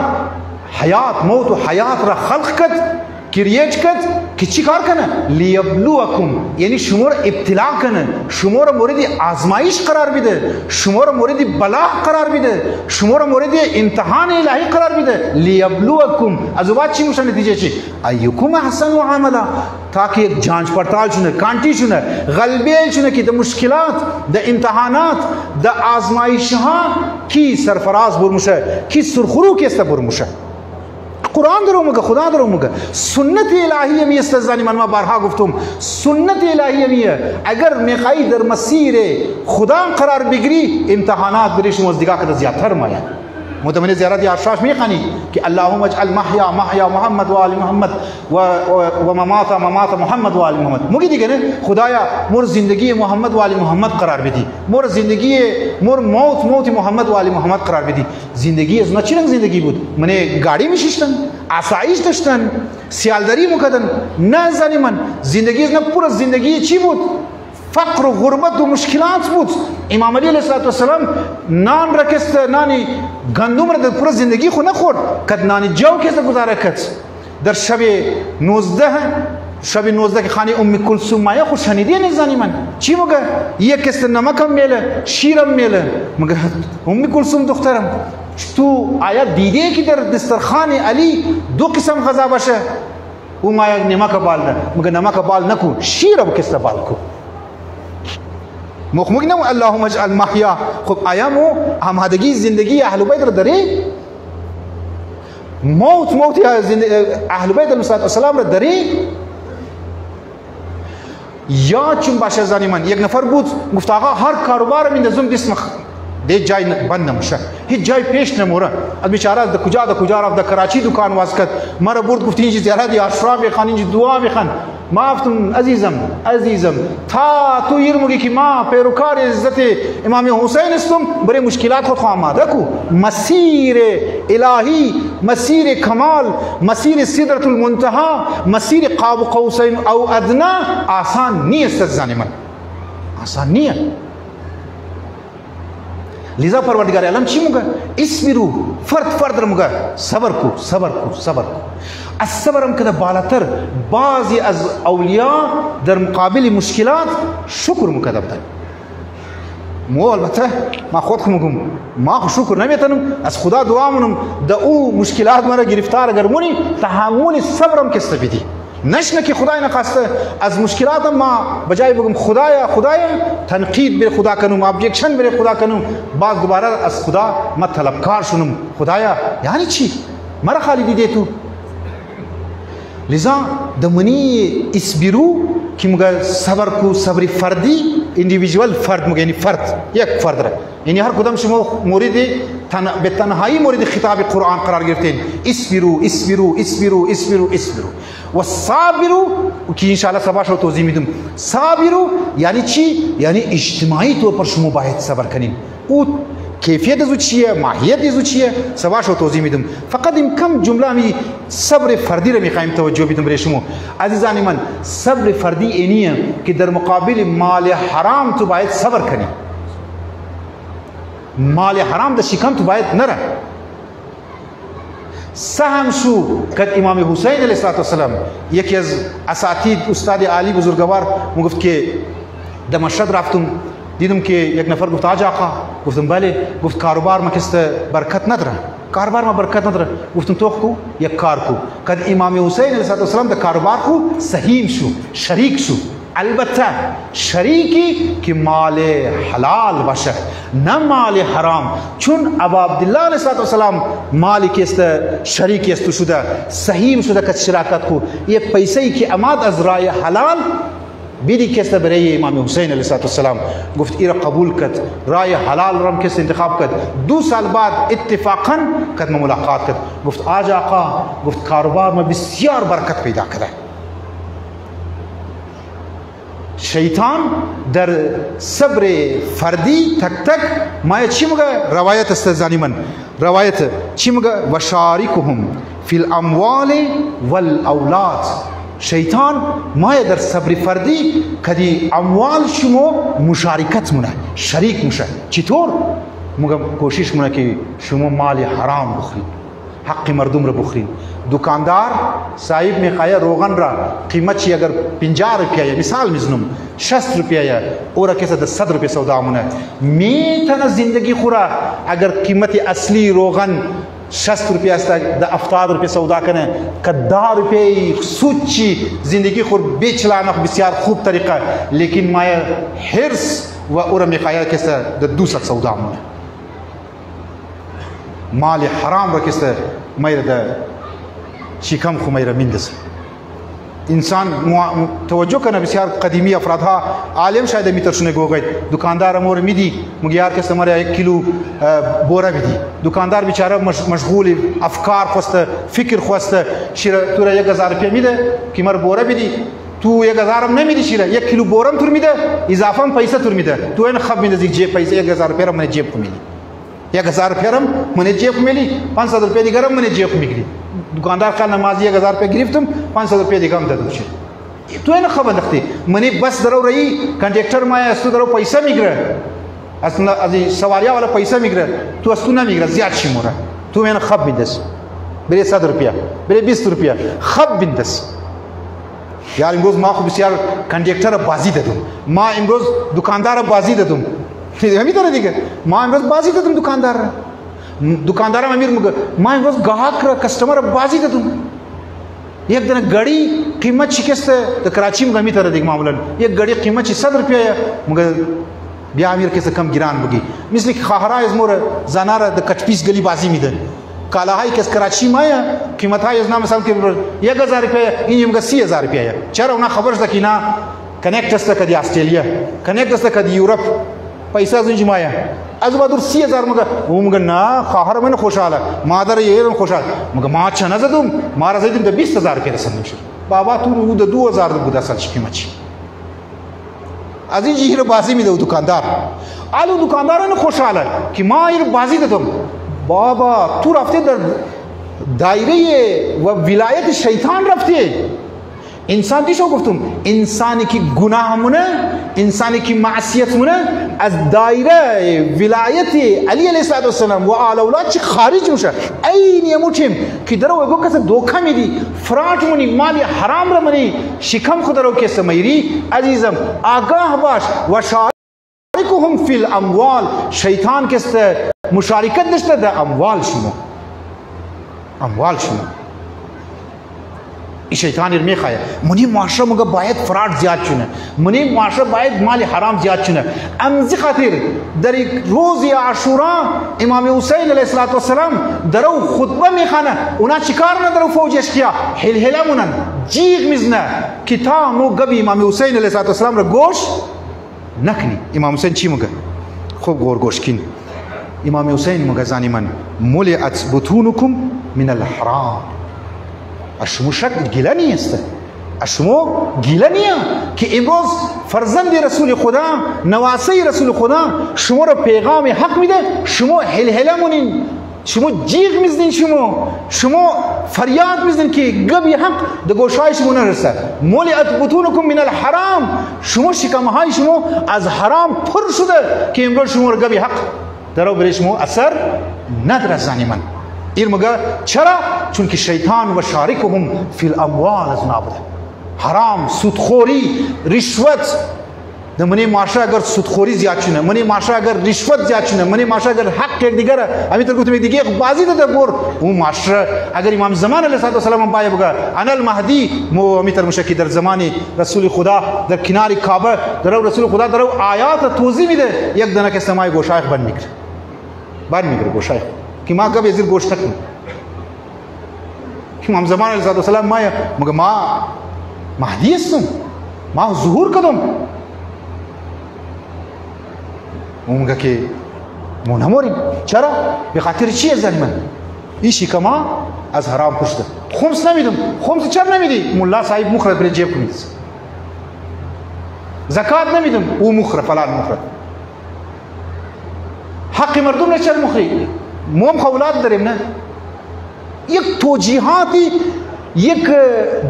حیات، موت و حیات را خلق کرد، کرییت کرد که چی کار کنه؟ لیبلوکم، یعنی شما را ابتلا کنه، شما را مورد آزمایش قرار بده، شما را مورد بلا قرار بده، شما را مورد امتحان الهی قرار بده. لیبلوکم، از بعد چی میشه نتیجه چی؟ ایکم احسن عملا، تاکہ یک جانچ پڑتال شونه، کانٹی شونه، غلبه شونه که د مشکلات، د امتحانات، د آزمایش ها کی سرفراز برموشه، کی سرخرو کیسته برموشه. قرآن درو مگه، خدا درو مگه، سنت الهی میه. استزانی من ما بارها گفتم سنت الهی میه. اگر میخوای در مسیر خدا قرار بگیری، امتحانات بریش مزدگاه کده زیادتر مایه. متمنی زیارت ارشاش میخوانی که اللهم اجعل محیا محمد و آل محمد و ممات محمد و آل محمد. مگی دیگه نه خدایا مر زندگی محمد و آل محمد قرار بدی، مر زندگی موت محمد و آل محمد قرار بدی. زندگی از چی رنگ زندگی بود؟ من گاڑی میشیشتن، آسایش داشتن، سیالداری میکردن. نه زنی من زندگی از پورا زندگی چی بود؟ فقر و غربت و مشکلات بود. امام علی علیه السلام نان رکست، نانی گندم را در پورا زندگی خود نخورد، کد نانی جو کیسه گذاره کد. در شب 19 که خانه ام کلثوم مایا خود شنیدی نزانی من چی مگه؟ یک کست نمکم میله، شیرم میله. مگه ام کلثوم دخترم تو آیا دیده که در دسترخوان علی دو قسم غذا باشه؟ او مایا نمک بال نه، مگه نمک بال نکو، شیر اب کست بال کو. مخموگ نمو اللهم اجعل محیا. خب آیا مو همهدگی زندگی اهل بیت را داری؟ موت یا اهل بیت علیه السلام را داری؟ یا چون باشه زنی من یک نفر بود گفت آقا هر کاروبار میندازم دست ده جای بند نمیشه، هیچ جای پیش نموره. از بیچاره از کجا رفت؟ در کراچی دکان واز کرد. مرا برد گفت اینجا زیارت اشرا بخوان، اینجا دعا بخوان. ما گفتم عزیزم تا تو یرمگی که ما پیروکار عزت امام حسین استم، برای مشکلات خود آماده کو. مسیر الهی، مسیر کمال، مسیر سدرة المنتهى، مسیر قاب قوسین او ادنا آسان نیست زنی من، آسان نیست. لذا پروردگار عالم چی میگه؟ اسبرو، فرد میگه صبر کو. از صبرم که بالاتر بعضی از اولیاء در مقابل مشکلات شکر مکدب دارن. مو البته ما خود میگم ما شکر نمیتونم، از خدا دعا منم د او مشکلات مرا گرفتار اگر مونی تحمل صبرم کسته بدی. نشنه که خدای نخواسته از مشکلاتم ما بجای بگم خدایا تنقید بر خدا کنم، ابجکشن بر خدا کنم، باز دوباره از خدا ما طلبکار شونم. خدایا یعنی چی؟ مرا خالی دیده تو. لذا دمنی اسبرو که مگه صبر کو، صبر فردی، اندیویژوال فرد مگه، یعنی فرد یک فرد را، یعنی هر کدام شما مورد به تنهایی مورد خطاب قرآن قرار گرفتین. اسبرو و صابرو که انشاءالله صباح رو توضیح میدم. صابرو یعنی چی؟ یعنی اجتماعی طور پر شما باید صبر کنین. او کیفیت ازو چیه، ماهیت ازو چیه، صباح رو توضیح میدم. فقط این کم جمله می صبر فردی رو میخوایم توجه بدم برای شما عزیزان من. صبر فردی اینیه که در مقابل مال حرام تو باید صبر کنی. مال حرام در شکم تو باید نره. سهم شو که امام حسین علیه السلام یکی از اساتید استاد عالی بزرگوار گفت که در مشهد رفتم، دیدم که یک نفر گفت آج آقا، گفتم بله، گفت کاروبار ما کست برکت نداره، کاروبار ما برکت نداره. گفتم تو کو یک کار کو که امام حسین علیه السلام در کاروبار کو سهیم شو، شریک شو. البته شریکی که مال حلال باشه نه مال حرام. چون ابا عبدالله علیه السلام مالی که است شریکی است شده، سهیم شده که شراکت کو. یک پیسه ای که اماد از رای حلال بیدی کس برای امام حسین علیه السلام گفت ایرا قبول کرد، رای حلال رم کس انتخاب کرد. 2 سال بعد اتفاقا کد ملاقات کرد، گفت آج آقا گفت کاروبار میں بسیار برکت پیدا کرده. شیطان در صبر فردی تک تک ما چی مگه روایت استزانی من روایت چی مگه وشارکهم فی الاموال والاولاد. شیطان ما در صبر فردی کدی اموال شما مشارکت مونه شریک میشه. چطور؟ مگه کوشش مونه که شما مال حرام بخورید، حق مردم را بخورید. دکاندار صاحب میخواه روغن را قیمت چی اگر 50 روپیه مثال میزنم 60 روپیه او را کسی 100 روپیه سودا مونه میتونه زندگی خورا اگر قیمت اصلی روغن 60 روپیه است ده 70 روپیه سودا کنه که 10 روپیه سود چی زندگی خور بیچلانه بسیار خوب طریقه، لیکن ما حرص و او را میخواه کسی ده 200 سودا مونه. مال حرام را کسی مایره ده شکم خو میره میندازه. انسان توجه کنه بسیار قدیمی افرادها عالم شاید میترشونه گوگید دکاندار مور میدی مگیار کس مره 1 کیلو بوره بدی. دکاندار بیچاره مشغول افکار خواسته فکر خواسته شیره تو را 1000 روپیه میده که مر بوره بدی تو 1000 هم نمیدی شیره 1 کیلو بورم تور میده اضافه هم پیسه تور میده. تو این خب میندازی جیب پیسه 1000 روپیه من جیب میدی 1000 روپیه من جیب میلی 500 روپیه دیگر من جیب میگیری. دکاندار کال نمازی 1000 روپیه گرفتم 500 روپیه دیگه هم دادم شد. تو این خبر دختی منی بس درو رही کنڈکٹر ما استو درو پیسه میگیره اصلا از سواریا والا پیسه میگیره تو استو نمیگیره زیاد شی موره. تو این خب میدس بری 100 روپیه بری 20 روپیه خب بندس. یار امروز ما خو بسیار کنڈکٹر بازی دادم، ما امروز دکاندار بازی دادم. همین دیگه ما امروز بازی دادم دکاندار را. دکاندار امیر مگه ما امروز گاهک را کستمر بازی دادم. یک دنه گاڑی قیمت شکسته در کراچی مگه میتره دیگه معمولا یک گاڑی قیمت 100 روپیه مگه بیا امیر کس کم گران بگی مثل که خواهرای از مور زنار در کچپیس گلی بازی میدن کالاهای کس کراچی مایا قیمت های از نام مثلا که 1000 روپیه این مگه 30000 روپیه. چرا اونا خبرش ده که نه کنیکت است کدی استرالیا کنیکت است کدی یورپ پیسه از اینجا مایا از بعد 30000 مگه او مگه نه خواهر من خوشحاله مادر یه خوشحال مگه ما چه نزدم ما را زدیم ده 20000 روپیه رسیدم شد بابا تو رو ده 2000 بود اصل چی قیمت از این جیره بازی میده دکاندار. آلو دکاندار نه خوشحاله که ما این بازی دادم. بابا تو رفته در دایره و ولایت شیطان رفته. انسان دیشو گفتم انسانی که گناه مونه انسانی که معصیت مونه از دایره ولایت علی علیه السلام و آل اولاد چی خارج میشه. این یموتیم که درو بگو کس دوکه میدی فرات منی مالی حرام را منی شکم خود رو کس میری عزیزم آگاه باش. و شارکهم فی الاموال شیطان کس مشارکت داشته در اموال شما شیطان میخواه منی معاشره مگه باید فراد زیاد چونه منی معاشره باید مال حرام زیاد چونه. امزی خاطر در روز عاشورا امام حسین علیه السلام درو خطبه میخوانه اونا چیکار ندارو فوجش کیا هلهله مونن جیغ میزنه که تا مو گبی امام حسین علیه السلام را گوش نکنی. امام حسین چی مگه خوب گوش کن. امام حسین مگه زانی من ملئت بطونکم من الحرام. اشمو شک گیله نیست اشمو گیله نیا که امروز فرزند رسول خدا نواسه رسول خدا شما را پیغام حق میده شما هلهله مونین شما جیغ میزنین شما فریاد میزنین که گبی حق در گوشهای شما نرسه. ملئت بطونکم من الحرام شما شکمهای شما از حرام پر شده که امروز شما را گبی حق درو بری شما اثر نداره. زنی من این مگه چرا؟ چون که شیطان و شارکهم فی الاموال از نابوده حرام سودخوری رشوت. در منی معاشره اگر سودخوری زیاد شونه منی معاشره اگر رشوت زیاد شونه منی معاشره اگر حق یک دیگر همینطور گفتم یک دیگه بازی داده بر اون معاشره اگر امام زمان علیه السلام باید بگه انا المهدی مو میتر مشکی در زمان رسول خدا در کنار کعبه در رسول خدا در آیات توضیح میده یک دانه که سمای گوشایخ بند میگیره گوشایخ که ما کبھی زیر گوشت نکنم. امام زمان علیه السلام مگه ما مهدی هستم ما ظهور کدم اونگه که ما نموریم. چرا؟ به خاطر چی از من؟ این شکما از حرام پشته. خمس نمیدم. خمس چرا نمیدی؟ ملا صاحب مخرج بر جیب کنید. زکات نمیدم. او مخرج فلان مخرج. حق مردم چرا مخری؟ موم خولات داریم نه. یک توجیهاتی یک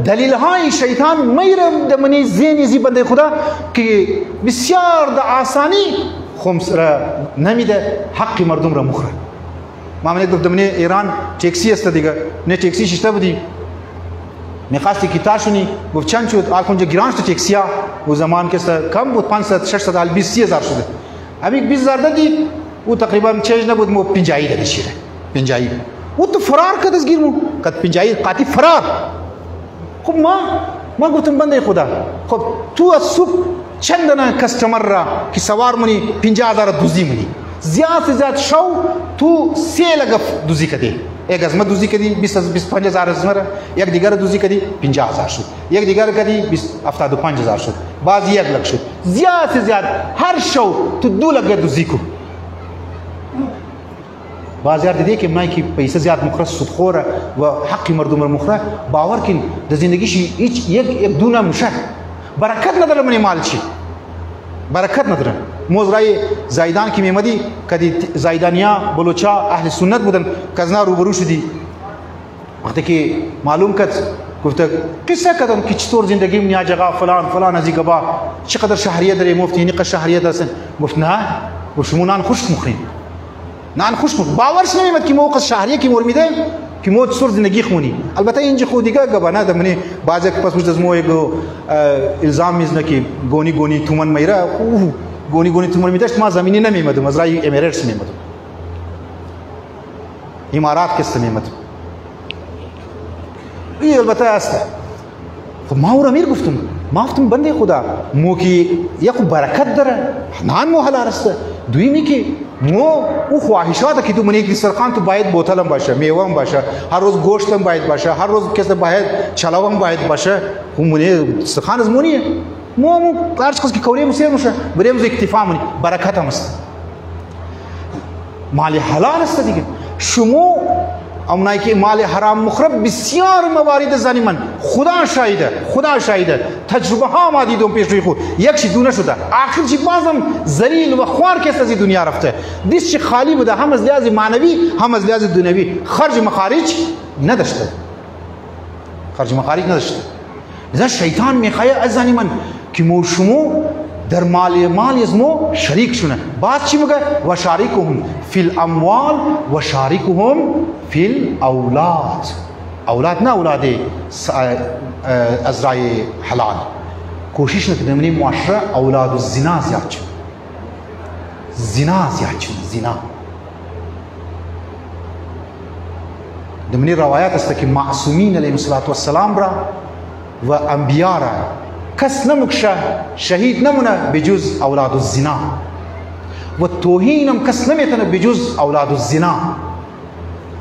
دلیل های شیطان میره در منی ذهن زی بنده خدا که بسیار د آسانی خمس را نمیده حق مردم را مخره. ما من گفتم نه ایران تاکسی است دیگه نه تاکسی شته بودی میخواستی که تاشونی گفت چند شد آلکونجا گرانش تو تاکسیا و زمان که کم بود 500 600 ال 20000 شده ابي 20000 دادی و تقریبا چیز نبود مو 50 دادی شیره 50 و تو فرار کد از گیرمو کد 50 قاطی فرار. خب ما گفتم بنده خدا خب تو از صبح چندنا کستمر را که سوار منی 50000 دوزی منی زیاد شو تو سه لگف دوزی کدی یک از ما دوزی کدی 25000 از مرا یک دیگر دوزی کدی 50000 شد یک دیگر کدی 75000 شد باز 1 لک شد زیاد هر شو تو 2 لک دوزی کو باز یار دیدی که ما کی پیسه زیاد مخرج سودخوره و حق مردم مخرج باور کن د زندگیش هیچ یک دونه مشه برکت نداره منی مال چی برکت نداره. موزرای زایدان که میمدی کدی زایدانیا بلوچا اهل سنت بودن کزنا روبرو شدی وقتی که معلوم کرد گفت قصه کردم که چطور زندگی من جگه فلان از گبا چقدر شهریه داره مفتی نق شهریه داشتن گفت نه و شما نان خوش مخرین نان خوش مخ باورش نمیاد که موقع شهریه که مور میده که مو چطور زندگی خونی. البته اینجا خود دیگه گبا نه دمنی بعضی پس پشت از مو الزام میزنه که گونی تومن میره گونی تومن میداشت ما زمینی نمیمدم از رای امارات میمدم امارات کست میمدم این البته است. خب ما اور امیر گفتم بنده خدا مو کی یک برکت داره نان مو حلال است دویمی که مو او خواهشات که تو منی که سرخان تو باید بوتلم باشه میوه باشه هر روز گوشتم باید باشه هر روز کس باید چلاوم باید باشه خو منی سرخان از مونیه مو هر چیز که کوری مسیر میشه بریم ز اکتفا منی برکت هم است مال حلال است دیگه. شما امنای که مال حرام مخرب بسیار موارد زنی من خدا شاهده تجربه ها ما دیدم پیش روی خود یک دونه شده آخر چی بازم ذلیل و خوار کس از دنیا رفته دیس چی خالی بوده هم از لحاظ معنوی هم از لحاظ دنیوی خرج مخارج نداشته لذا شیطان میخواه از زنی من که مو شما در مال از مو شریک شونه. بعد چی میگه و شریکهم فی الاموال و شریکهم فی الاولاد. اولاد نه اولاد از رای حلال کوشش نکنه منی معاشره اولاد الزنا زیاد شد زنا دمنی روایت است که معصومین علیهم السلام را و انبیا را کس نمکشه شهید نمونه بجز اولاد الزنا و توهینم کس نمیتونه بجز اولاد الزنا.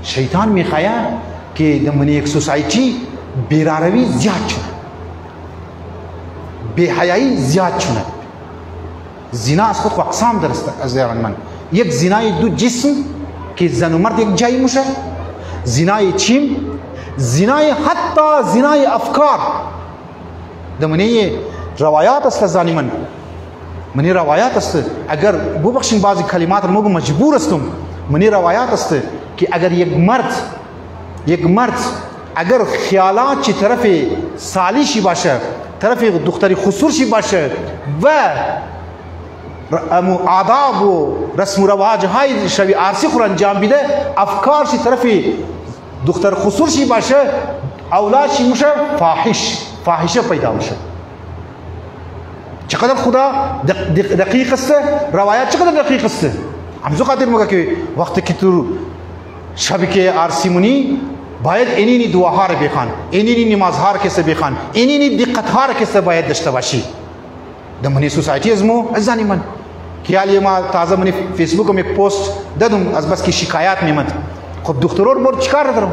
شیطان میخواه که در یک سوسایتی بیراروی زیاد شده بی‌حیایی زیاد شده. زنا از خود اقسام درست از من یک زنای دو جسم که زن و مرد یک جایی میشه زنای چیم زنای حتی زنای افکار دمنی روایات است زانی منی روایات است اگر ببخشین بعضی کلمات رو مگو مجبور استم منی روایات است که اگر یک مرد اگر خیالات چی طرف سالیشی باشه طرف دختری خصوصی باشه و آداب و رسم و رواج های شبیه عرصی خور انجام بیده افکارشی طرف دختر خصوصی باشه اولادشی میشه فاحشه پیدا میشه. چقدر خدا دقیق است روایت چقدر دقیق است. همزو خاطر میگه که وقتی که تو شبکه عرصی مونی باید اینی دعاها رو بخوان اینی نمازها رو کسه بخوان اینی دقتها رو کسه باید داشته باشی. در منی سوسایتی از زنی من که حالی ما تازه منی فیسبوکم یک پست دادم از بس که شکایت میمد. خب دخترور بر چیکار دارم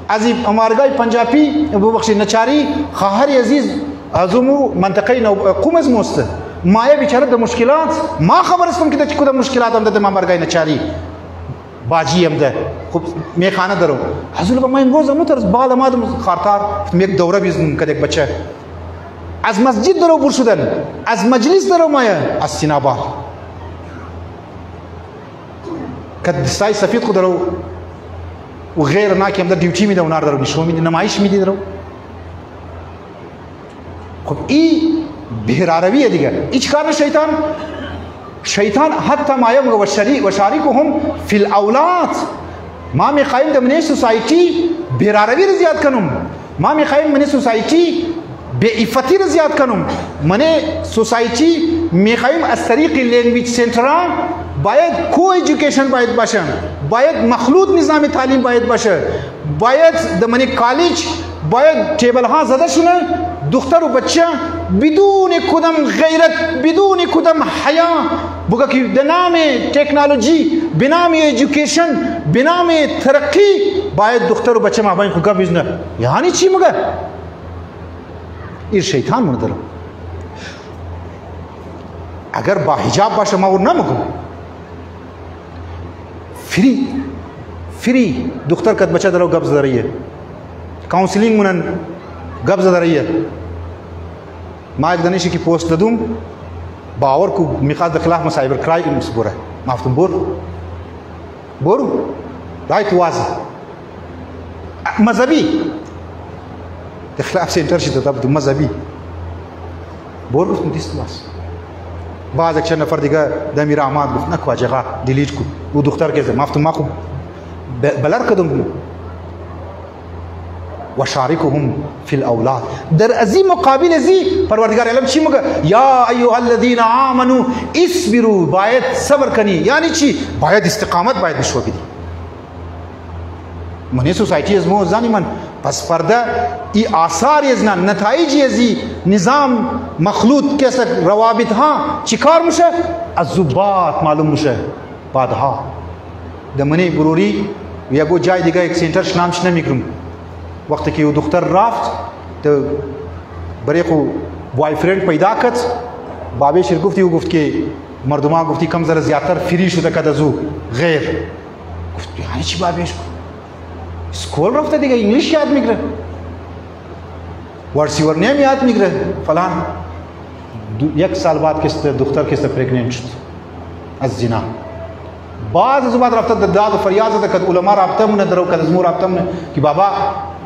از امارگای پنجابی ببخشید نچاری خواهر عزیز از مو منطقه نو قوم از موست مایه بیچاره د مشکلات ما خبر استم که د کدام مشکلات هم د ما مرګای نه چاري باجی هم ده خب میخانه درو حضور با ما امروز هم تر بالا ما خارتار یک دوره بیزن کدک بچه از مسجد درو بور شدن از مجلس درو مایه از سینابار کد سای سفید خود درو و غیر ناکی هم در دیوچی میده و نار درو نشو میده نمایش میده درو خب ای بهرارویه دیگه ایچ کار شیطان حتی مایم و شریکهم فی الاولاد ما میخوایم در منی سوسایتی بهراروی رو زیاد کنم ما میخوایم منی سوسایتی به عفتی رو زیاد کنم منی سوسایتی میخوایم از طریق لینگویج سنترها باید کو ایژوکیشن باید باشه باید مخلوط نظام تعلیم باید باشه باید در منی کالج باید تیبل ها زده شونه دختر و بچه بدون کدام غیرت بدون کدام حیا بگه که به نام تکنولوژی به نام ایژوکیشن به نام ترقی باید دختر و بچه مابین خوگه بزنه یعنی چی مگه این شیطان منو دارم اگر با حجاب باشه ما نمگم فری دختر کد بچه درو گبز داریه کانسلینگ منن گبز داریه ما یک دانشی که پوست دادم باور کو میخواد در خلاف سایبر کرایم بره مافتون برو رایت واز مذهبی در خلاف سنتر شده تابد مذهبی برو گفتم دیست واز بعض اکشن نفر دیگه دمیر احمد گفت نکو اجاقا دیلیت کو او دختر که مافتون ما خوب بلر کدوم و شارکهم فی الاولاد در ازی مقابل ازی پروردگار علم چی مگه یا ایها الذین آمنوا اصبروا باید صبر کنی یعنی چی باید استقامت باید نشو بدی منی سوسایتی از مو زانی من پس پرده ای آثار از نتایج ازی نظام مخلوط کیسه روابط ها چیکار میشه از ضباط معلوم میشه بعدها د منی گروری یگو جای دیگه یک سنترش نامش نمیگرم وقتی که دختر رفت تو برای خو بوای فرند پیدا کرد بابیش گفتی و گفت که مردما گفتی کم ذره زیادتر فری شده که دزو غیر گفت یعنی چی بابیش اسکول رفته دیگه انگلیش یاد میگیره ورسیور نیم یاد میگیره فلان یک سال بعد که دختر که پرگننت شد از زنا بعد از بعد رفته داد و فریاد زده که علما رابطه مونه درو که زمو رابطه مونه که بابا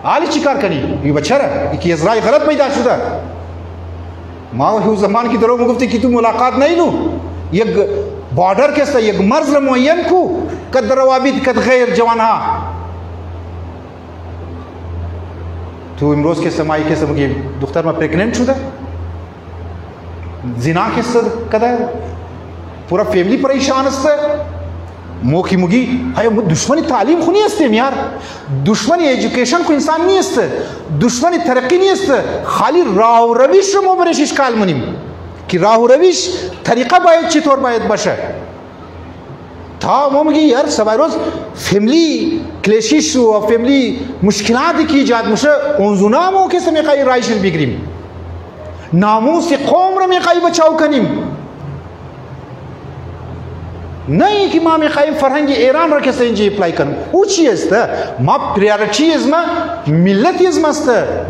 حالی چی کار کنی یہ بچه را که ازرای غلط پیدا شده ما و زمان کی درو مگفتی که تو ملاقات نہیں لو یک بارڈر کے ساتھ یک مرز معین کو قد روابط قد غیر جوان ها تو امروز که سمایی که سمگی دختر ما پریگننت شده زنا کے ساتھ کده پورا فیملی پریشان است موکی مگی آیا دشمنی تعلیم خونی هستیم یار دشمنی ایژوکیشن کو انسان نیست دشمنی ترقی نیست خالی راه و روش رو ما برش اشکال منیم که راه و روش طریقه باید چطور باید باشه تا ما میگی یار سبای روز فیملی کلیشیش و فیملی مشکلاتی که ایجاد میشه اونزونا ما کسی میخوایی رایشن بگیریم ناموس قوم رو میخوایی بچاو کنیم نہیں کہ ما میخوایم فرهنگ ایران را کسی اینجا اپلای کنم او چی است ما پریارچی از ما ملت از ما است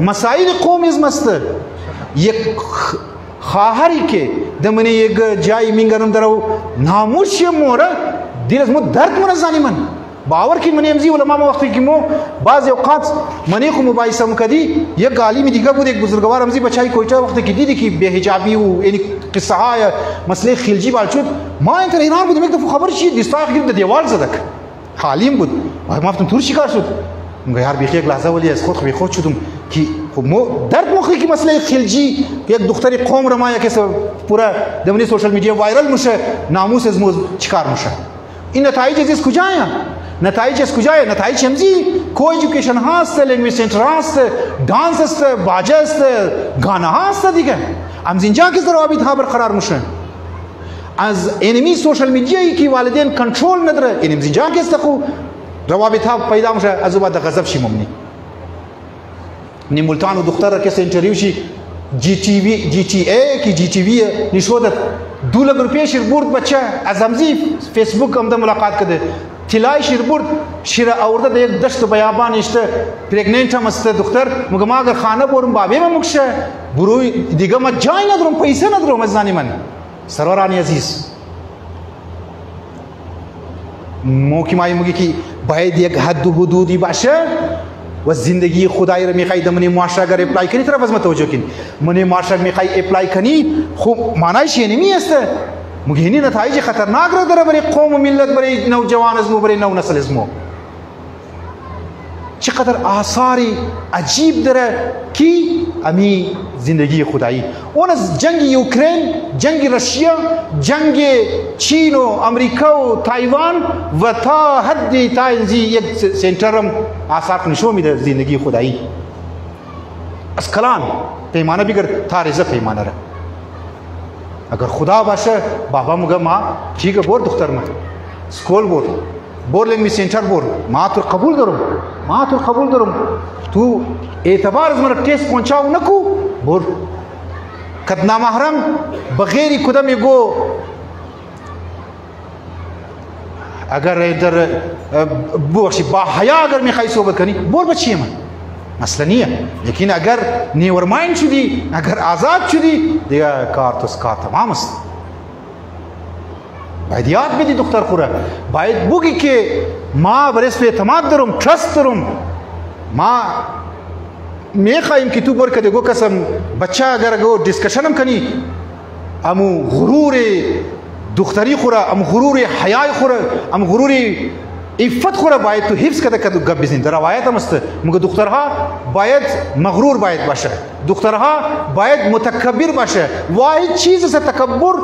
مسائل قوم از ما است یک خواهری که دمنی یک جای میگرم درو ناموش موره دیر از مو درد مو نزانی من باور کی منی امزی علماء وقتی که مو بعض اوقات منی خو مباحثه مکدی یک عالم دیگه بود یک بزرگوار امزی بچای کویتا وقتی که دیدی که به حجابی و یعنی قصه های مسئله خلجی بال شد ما انت ایران بودیم یک دفعه خبر چی دستاخ گرفت دیوال زدک حالیم بود ما گفتم تور چیکار شد میگه یار بیخی یک لحظه ولی از خود خود شدم که خب مو درد مخی که مسئله خلجی یک دختری قوم رو ما یک پورا دمنی سوشال میدیا وایرال میشه ناموس از مو چیکار میشه این نتایج از کجاست نتایج از کجاست نتایج امزی کو ایژوکیشن هست لنگویج سنتر هست دانس است باجه است گانا هست دیگه امز اینجا که روابط ها برقرار میشه از انمی سوشال میدیایی که والدین کنترل نداره این امز اینجا که است خو روابط ها پیدا میشه از بعد غضب شی ممنی نی ملتان و دختر که انترویو شي GTA کی GTV نشودت 2 लाख रुपये शिरबुर्द बच्चा अजमजी फेसबुक हमदा मुलाकात कदे थिलाई शिरबुर्द शिरा औरदा एक दश्त बयाबान इष्ट प्रेग्नेंट हम मस्त दुख्तर मुगमा अगर खाना बोरम बाबे में मुक्शा बुरु दिगा मत जाय ना दरुम पैसा ना दरुम मजनानी मन सरवरानी अजीज मोकी माई मुगी की बायद एक हद हुदूदी बाशा व जिंदगी खुदाई रमी खाई दमने मुआशरा अगर अप्लाई कनी तरफ अजमत हो जोकिन मने मुआशरा में खाई अप्लाई कनी खूब मानाई शेनमी है मुगहिनी नताइज खतरनाक रह दर बरे कौम मिल्लत बरे नौजवान अजमो बरे नौ नस्ल अजमो चकदर आसार अजीब दर की अमी जिंदगी खुदाई ओन जंग यूक्रेन जंग रशिया जंग चीन अमेरिका ताइवान व था हद ताइजी एक सेंटरम आसार निशो में जिंदगी खुदाई अस्कलान पैमाना बिगर था रिजक पैमाना रहा अगर खुदा बाशा बाबा मुगा माँ ठीक है बोर दुख्तर में स्कूल बोर लेंग में सेंटर बोर माँ तो कबूल करूँ तू एतबार मेरा टेस्ट पहुँचाओ न को बोर कदना महरम बगैर खुदा में गो अगर इधर बाहया अगर मैं खाई सोबत करनी बोर बच्ची है मैं मसला नहीं है लेकिन अगर नेवर माइंड शुदी अगर आज़ाद शुदी दिया कार तो उसका तमाम बायदियात भी दी दुख्तर खुरा बायद बुगी के माँ बरस पे तमाम दरुम ट्रस्ट दरुम माँ मैं खाइम की तू बोर कर देखो कसम बच्चा अगर गो डिस्कशन हम कनी अमु गुरूरे दुख्तरी खुरा अम गुरूरे हयाय खुरा अम गुरूरे इफ़त खुरा बायद तो हिफ्स कदे कदू गब बिज़िन दरवायत मस्त मुझे दुख्तरहा बायद मगरूर बायद बाशा दुख्तरहा बायद मुतकब्बिर बाशा वाहिद चीज़ से तकब्बुर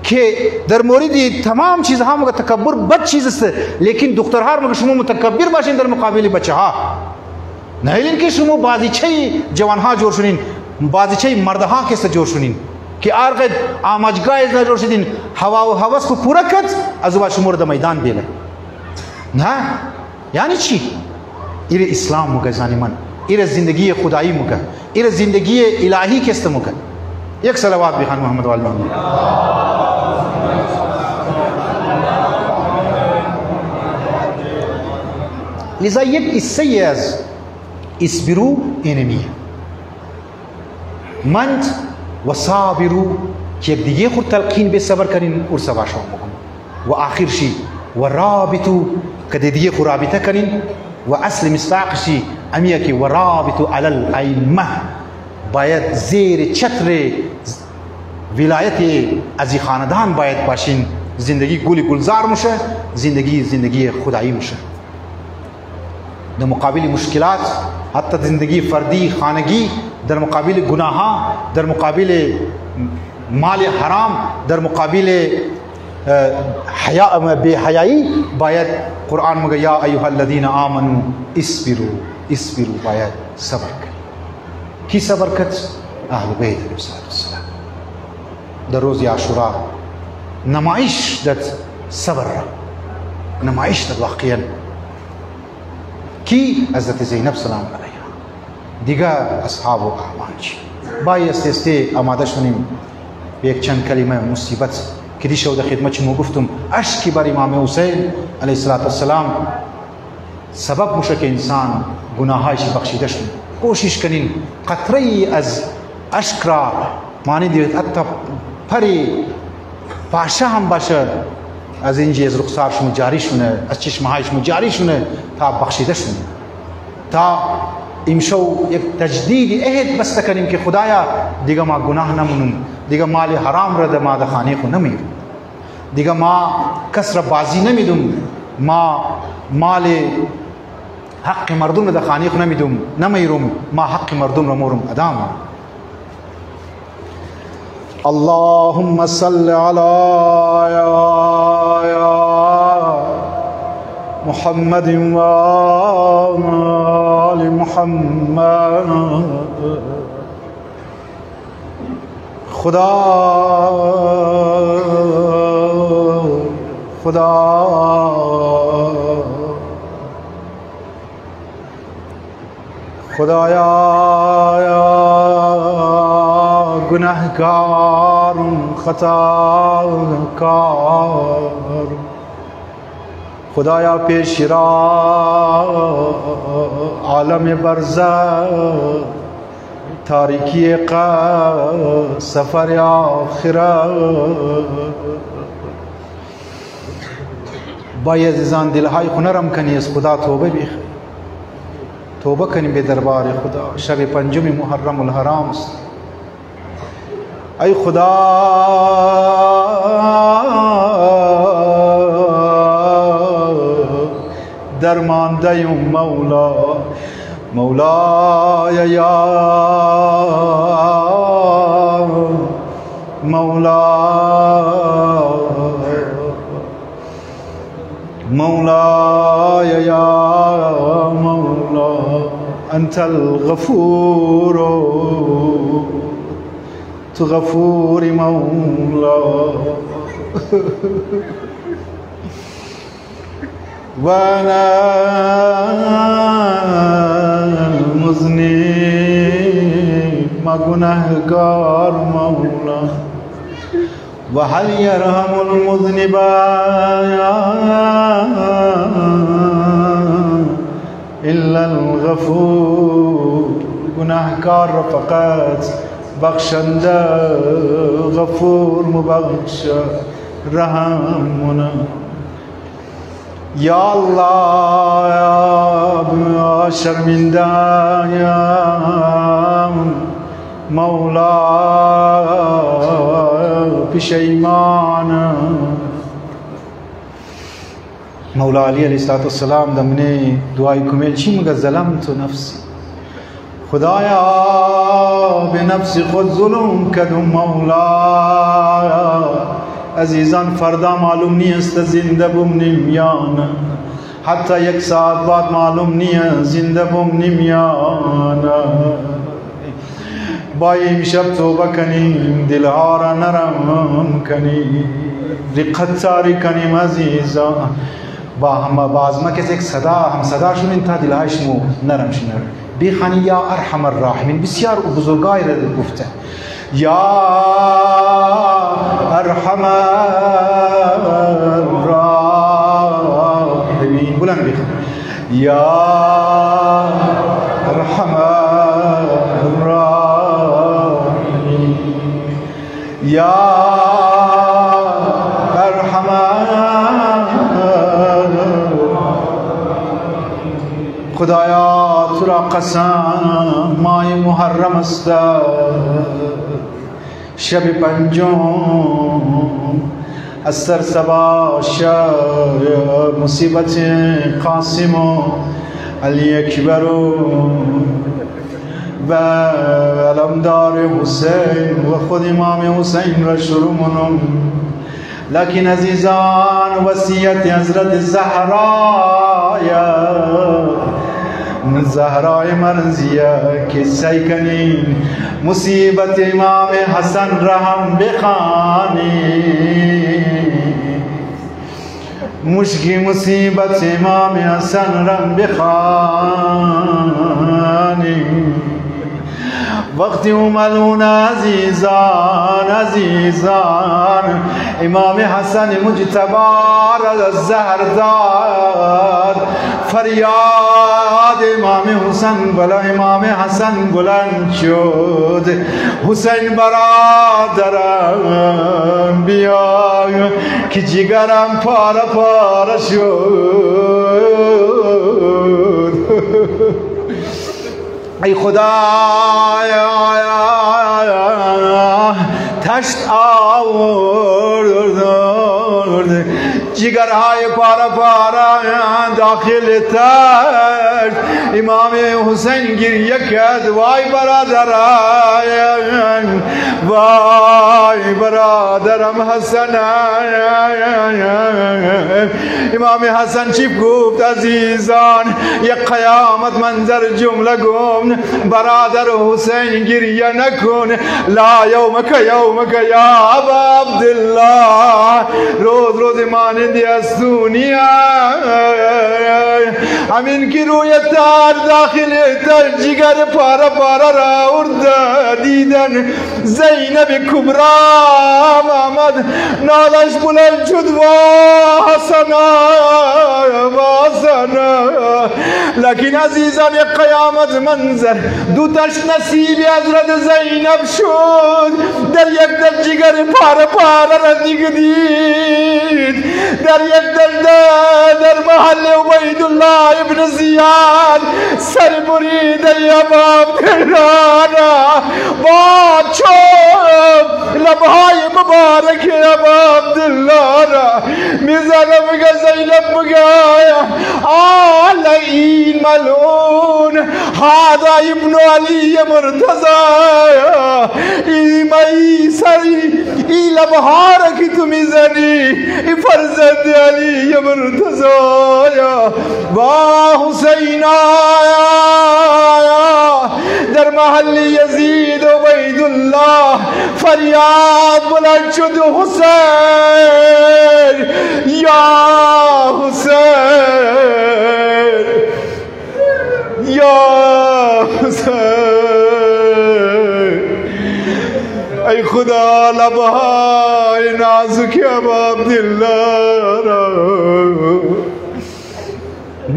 के दर मोरिदी तमाम चीज़ हाँ मुझे तकब्बुर बद चीज़ से लेकिन दुख्तरहार मुझे शुमो मुतकब्बिर बाशिन दर मुकाबिले बच्चा हाँ नहीं लेकिन शुमो बाजी छई जवान हाँ जोर सुनिन बाजी छई मर्द हाँ किस जोर सुनिन कि आरगद आमजगा इस जोर सुनिन हवा व हवस को पूरा कच अजुबा शुमोर द मैदान बेला ना यानी ची इरे इस्लाम मुका जानिमन इरे जिंदगी खुदाई मुका इरे जिंदगी इलाही किस्त मुका एक सलावत भी खान मोहम्मद वाले मोहम्मद लिजा ये इससे यज़ इसबिरू एनिमी मंत वसाबिरू कि दिए खुद तलकीन बे सबर करिन और सबाशो व आखिर शी व राबितु कदे दिए खुराबिता करिन व असल मिस्ताक़शी अमिया की व राबितु अलल अइम्मा बायद ज़ेर छत्रे विलायत अजी ख़ानदान बायद पाशिन ज़िंदगी गुली गुलजार मुशे ज़िंदगी खुदाई मुशे दर मुकाबिल मुश्किलात हत्ता ज़िंदगी फ़र्दी खानगी दर मुकाबिल गुनाहा दर मुकाबिल माल हराम दर मुकाबिल हया बेहयाई बायद कुरान में या अय्युहल्लज़ीना आमनू इसबिरू बायद सबर कर की सबर कत अहल बैत अलैहिस्सलाम दर रोज़ आशुरा नमाइश दत सबर नमाइश दत वाक़ियन की हज़रत ज़ैनब सलाम अलैहा दिगा अस्हाब आमांची बाई अस्ते आमादा शुनिम एक चंद कलिमा मुसीबत किदी शौद खिदमत चुमो गुफ्तुम अश की बार इमाम हुसैन अलैहिस्सलाम सबब मुशक इंसान गुनाहाश बख्शिदश कोशिश कनिन कतरई अज अशक्रा मानी दिवत अत्ता फरी पाशा हम बशर از اینجا از رخسارشون جاری شونه از چشمهایشون جاری شونه تا بخشیده شونه تا امشو یک تجدید عهد بس کنیم که خدایا دیگه ما گناه نمونم دیگه مال حرام را ما د خانه خو نمیرم دیگه ما کس را بازی نمیدم ما مال حق مردم را د خانه خو نمیرم ما حق مردم را مورم ادام اللهم صل على محمد وآل محمد خدا خدایا گنهگار خطاکار خدایا پیش را عالم برزخ تاریکی سفر آخرت بای عزیزان دلهای خونرم کنی از خدا توبه بیخ توبه کنیم به دربار خدا. شب پنجم محرم الحرام است. ای خدا درمانده مولا مولای یا مولا مولاي يا مولا أنت الغفور تغفور مولا وأنا المذنب ما گنهگار مولا وهل يرحم المذنب إلا الغفور گناهکار را فقط بخشنده غفور مبخش رحمنا یا الله یا شرمنده یا مولا پشیمان مولا علی علیه السلام دمنه دعای کمیل چی مگه ظلمت نفسی خدایا به نفس خود ظلم کردم مولا عزیزان فردا معلوم نیست زنده بم نمیان حتی یک ساعت بعد معلوم نیست زنده بم نمیان با امشب توبه کنیم دلها را نرم کنیم رقت تاری کنیم عزیزان با هم باز ما کسی یک صدا هم صدا شونین تا دلهایش مو نرم شنر بیخانی یا ارحم الراحمین بسیار بزرگای را گفته یا ارحم الراحمین بلند بیخان یا ارحم الراحمین یا ارحم خدایا تو را قسم ماه محرم است شب پنجم از سر سبا شب مصیبت قاسم و علی اکبر و علمدار حسین و خود امام حسین را شروع منم لكن عزیزان وصیت حضرت زهرای مرضیه که سعی کنین مصیبت امام حسن را هم بخوانی مشکی مصیبت امام حسن را بخوانی وقتی اومدون عزیزان امام حسن مجتبی را زهر داد فریاد امام حسن بلا امام حسن بلند شد حسین برادرم بیا که جگرم پاره پاره شد ای خدا تشت آورد جگرهای پاره پاره داخل تشت امام حسین گریه کرد وای برادرم وای برادرم حسن امام حسن چی گفت عزیزان یک قیامت منظر جمله گم برادر حسین گریه نکن لا یومک یا ابا عبدالله روز مانندی از دنیا همین که روی تار داخل تر جگر پارا را ارده دیدن زینب کبرا آمد نالش بلند شد و حسنا لکن عزیزان یک قیامت منظر دوتاش نصیبی حضرت زینب شد در یک در جگر پارا را دیگه دید در یک در محل عبیدالله ابن زیاد سر بریده یا باب کرانا با چوب لبهای مبارک یا باب عبدالله را میزنه بگه زینب بگه آل این ملعون هذا ابن علی مرتضی این لبها را که تو میزنی این فرزند علی مرتضی با حسین در محل یزید و عبیدالله فریاد بلند شد حسین یا حسین یا حسین ای خدا لبهای نازک ابا عبدالله را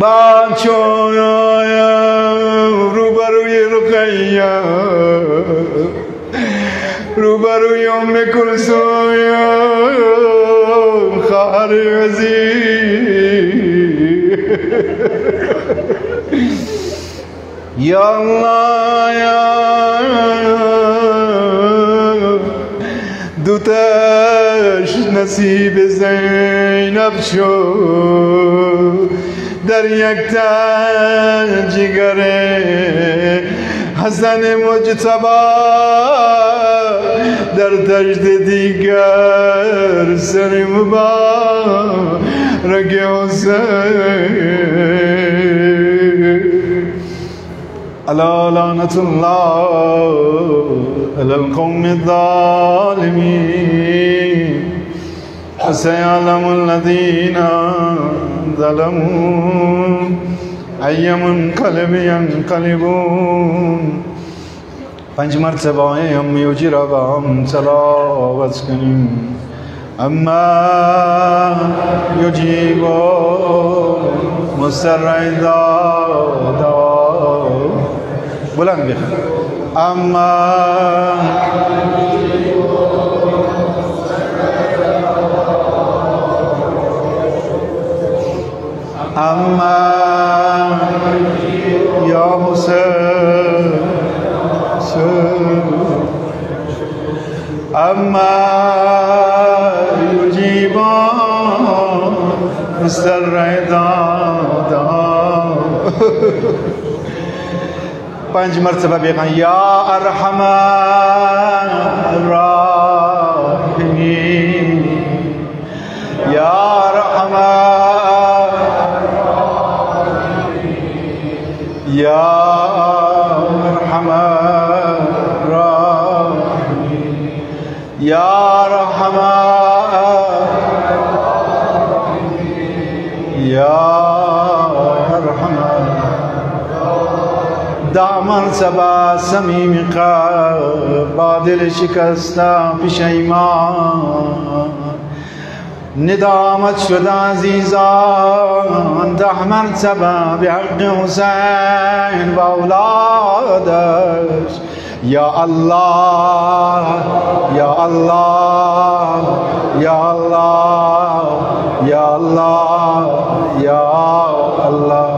بچون روبروی رقیه روبروی ام کلثوم خواهر عزیز یا الله دوتاش نصیب زینب شد در یک تن جگر حسن مجتبی در تجد دیگر سر مبارک حسین الا لعنت الله علی القوم الظالمین سيعلم الذين ظلموا أي منقلب ينقلبون پنج مرتبه هم یوجی را با هم تلاوت کنیم اما یجیب مستر دادا بلند بخیر اما یا حسین اما یجیبان مستر دادا پنج مرتبه بگن یا ارحم الراحمین یا ارحم یا ارحم الراحمین یا ارحم یا ارحم دامن سبا سمیم قلب با دل شکسته پشیمان ندامت شد عزیزان 10 مرتبه به حق حسین و اولادش یا الله یا الله یا الله یا الله یا الله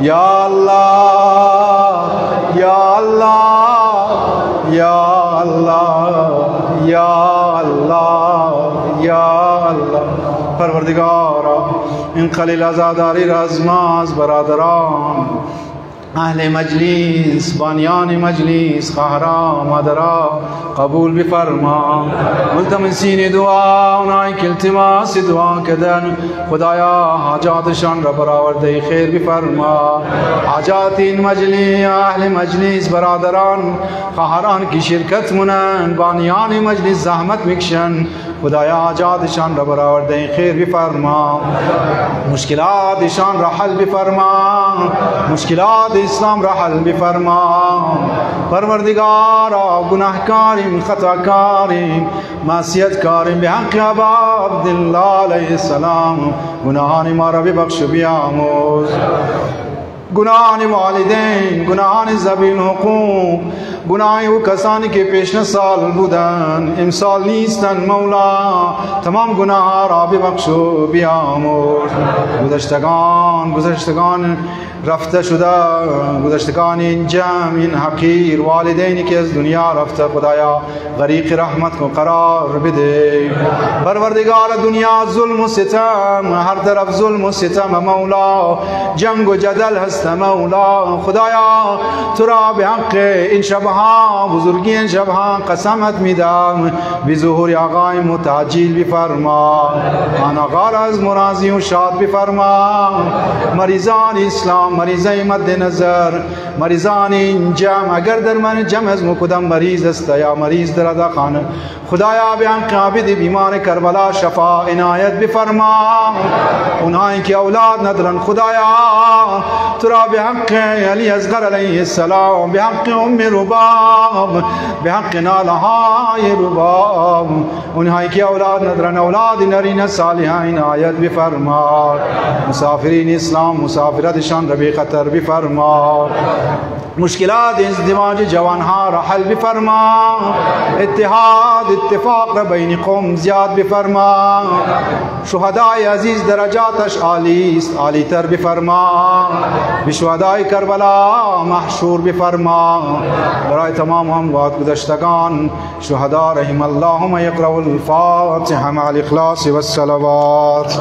یا الله یا الله یا الله یا الله یا الله پروردگارا این قلیل عزاداری را از ما از برادران اهل مجلس بانیان مجلس قهرا مادرا قبول بفرما ملتمسین دعا اونایی که التماس دعا کردن خدایا حاجاتشان را برآورده خیر بفرما حاجات این مجلس اهل مجلس برادران قهران کی شرکت منن بانیان مجلس زحمت میکشن خدایا حاجاتشان را برآورده خیر بفرما مشکلاتشان را حل بفرما مشکلات اسلام را حل بفرما پروردگارا گناهکاریم خطاکاریم معصیتکاریم به حق ابا عبدالله علیه السلام گناهان ما را ببخش و بیامرز گناهان والدین گناهان ذوی الحقوق گناه او کسانی که پیشین سال بودن امسال نیستن مولا تمام گناه را ببخش و بیامرز گذشتگان رفته شده گذشتگان این جمع این حقیر والدینی که از دنیا رفته خدایا غریق رحمت کو قرار بده پروردگار دنیا ظلم و ستم هر طرف ظلم و ستم مولا جنگ و جدل هست مولا خدایا تو را به حق این شبها بزرگی این شبها قسمت میدم به ظهور آقای متعجل بفرما آن آقا را از مرازی و شاد بفرما مریضان اسلام مریضای مد نظر مریضان این جمع اگر در من جمع از مقدم مریض است یا مریض در ادا خانه خدایا به حق عابد بیمار کربلا شفا عنایت بفرما اونایی که اولاد ندارن خدایا تو را به حق علی اصغر علیه السلام به حق ام رباب به حق نالهای رباب اونایی که اولاد ندارن اولاد نرین صالحین عنایت بفرما مسافرین اسلام مسافرتشان را بی خطر بفرما مشکلات ازدواج جوانها را حل بفرما اتحاد اتفاق را بین قوم زیاد بفرما شهدای عزیز درجاتش عالی است عالی تر بفرما بشهدای کربلا محشور بفرما برای تمام اموات گذشتگان شهدا رحم اللهم یقرأ الفاتحه مع الاخلاص والصلوات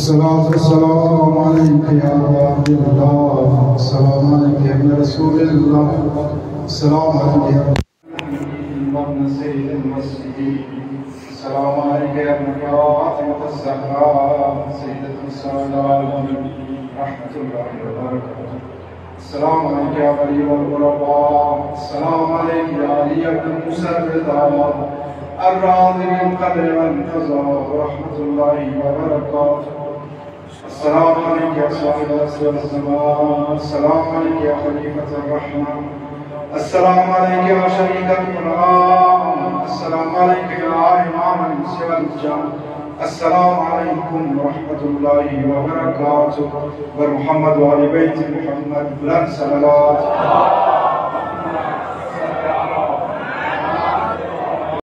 الصلاة والسلام عليك يا عبد الله السلام عليك يا ابن رسول الله السلام عليك يا ابن سيد المسجدين السلام عليك يا ابن فاطمة الزهراء سيدة نساء العالمين رحمة الله وبركاته السلام عليك يا ولي الغرباء السلام عليك يا علي بن موسى الرضا الراضي بالقدر والقضاء ورحمة الله وبركاته السلام عليك يا صاحب العصر والزمان السلام عليك يا خليفة الرحمن السلام عليك يا شريك القرآن السلام عليك يا إمام الإنس والجن السلام عليكم ورحمة الله وبركاته ومحمد وآل بيت محمد بلند صلوات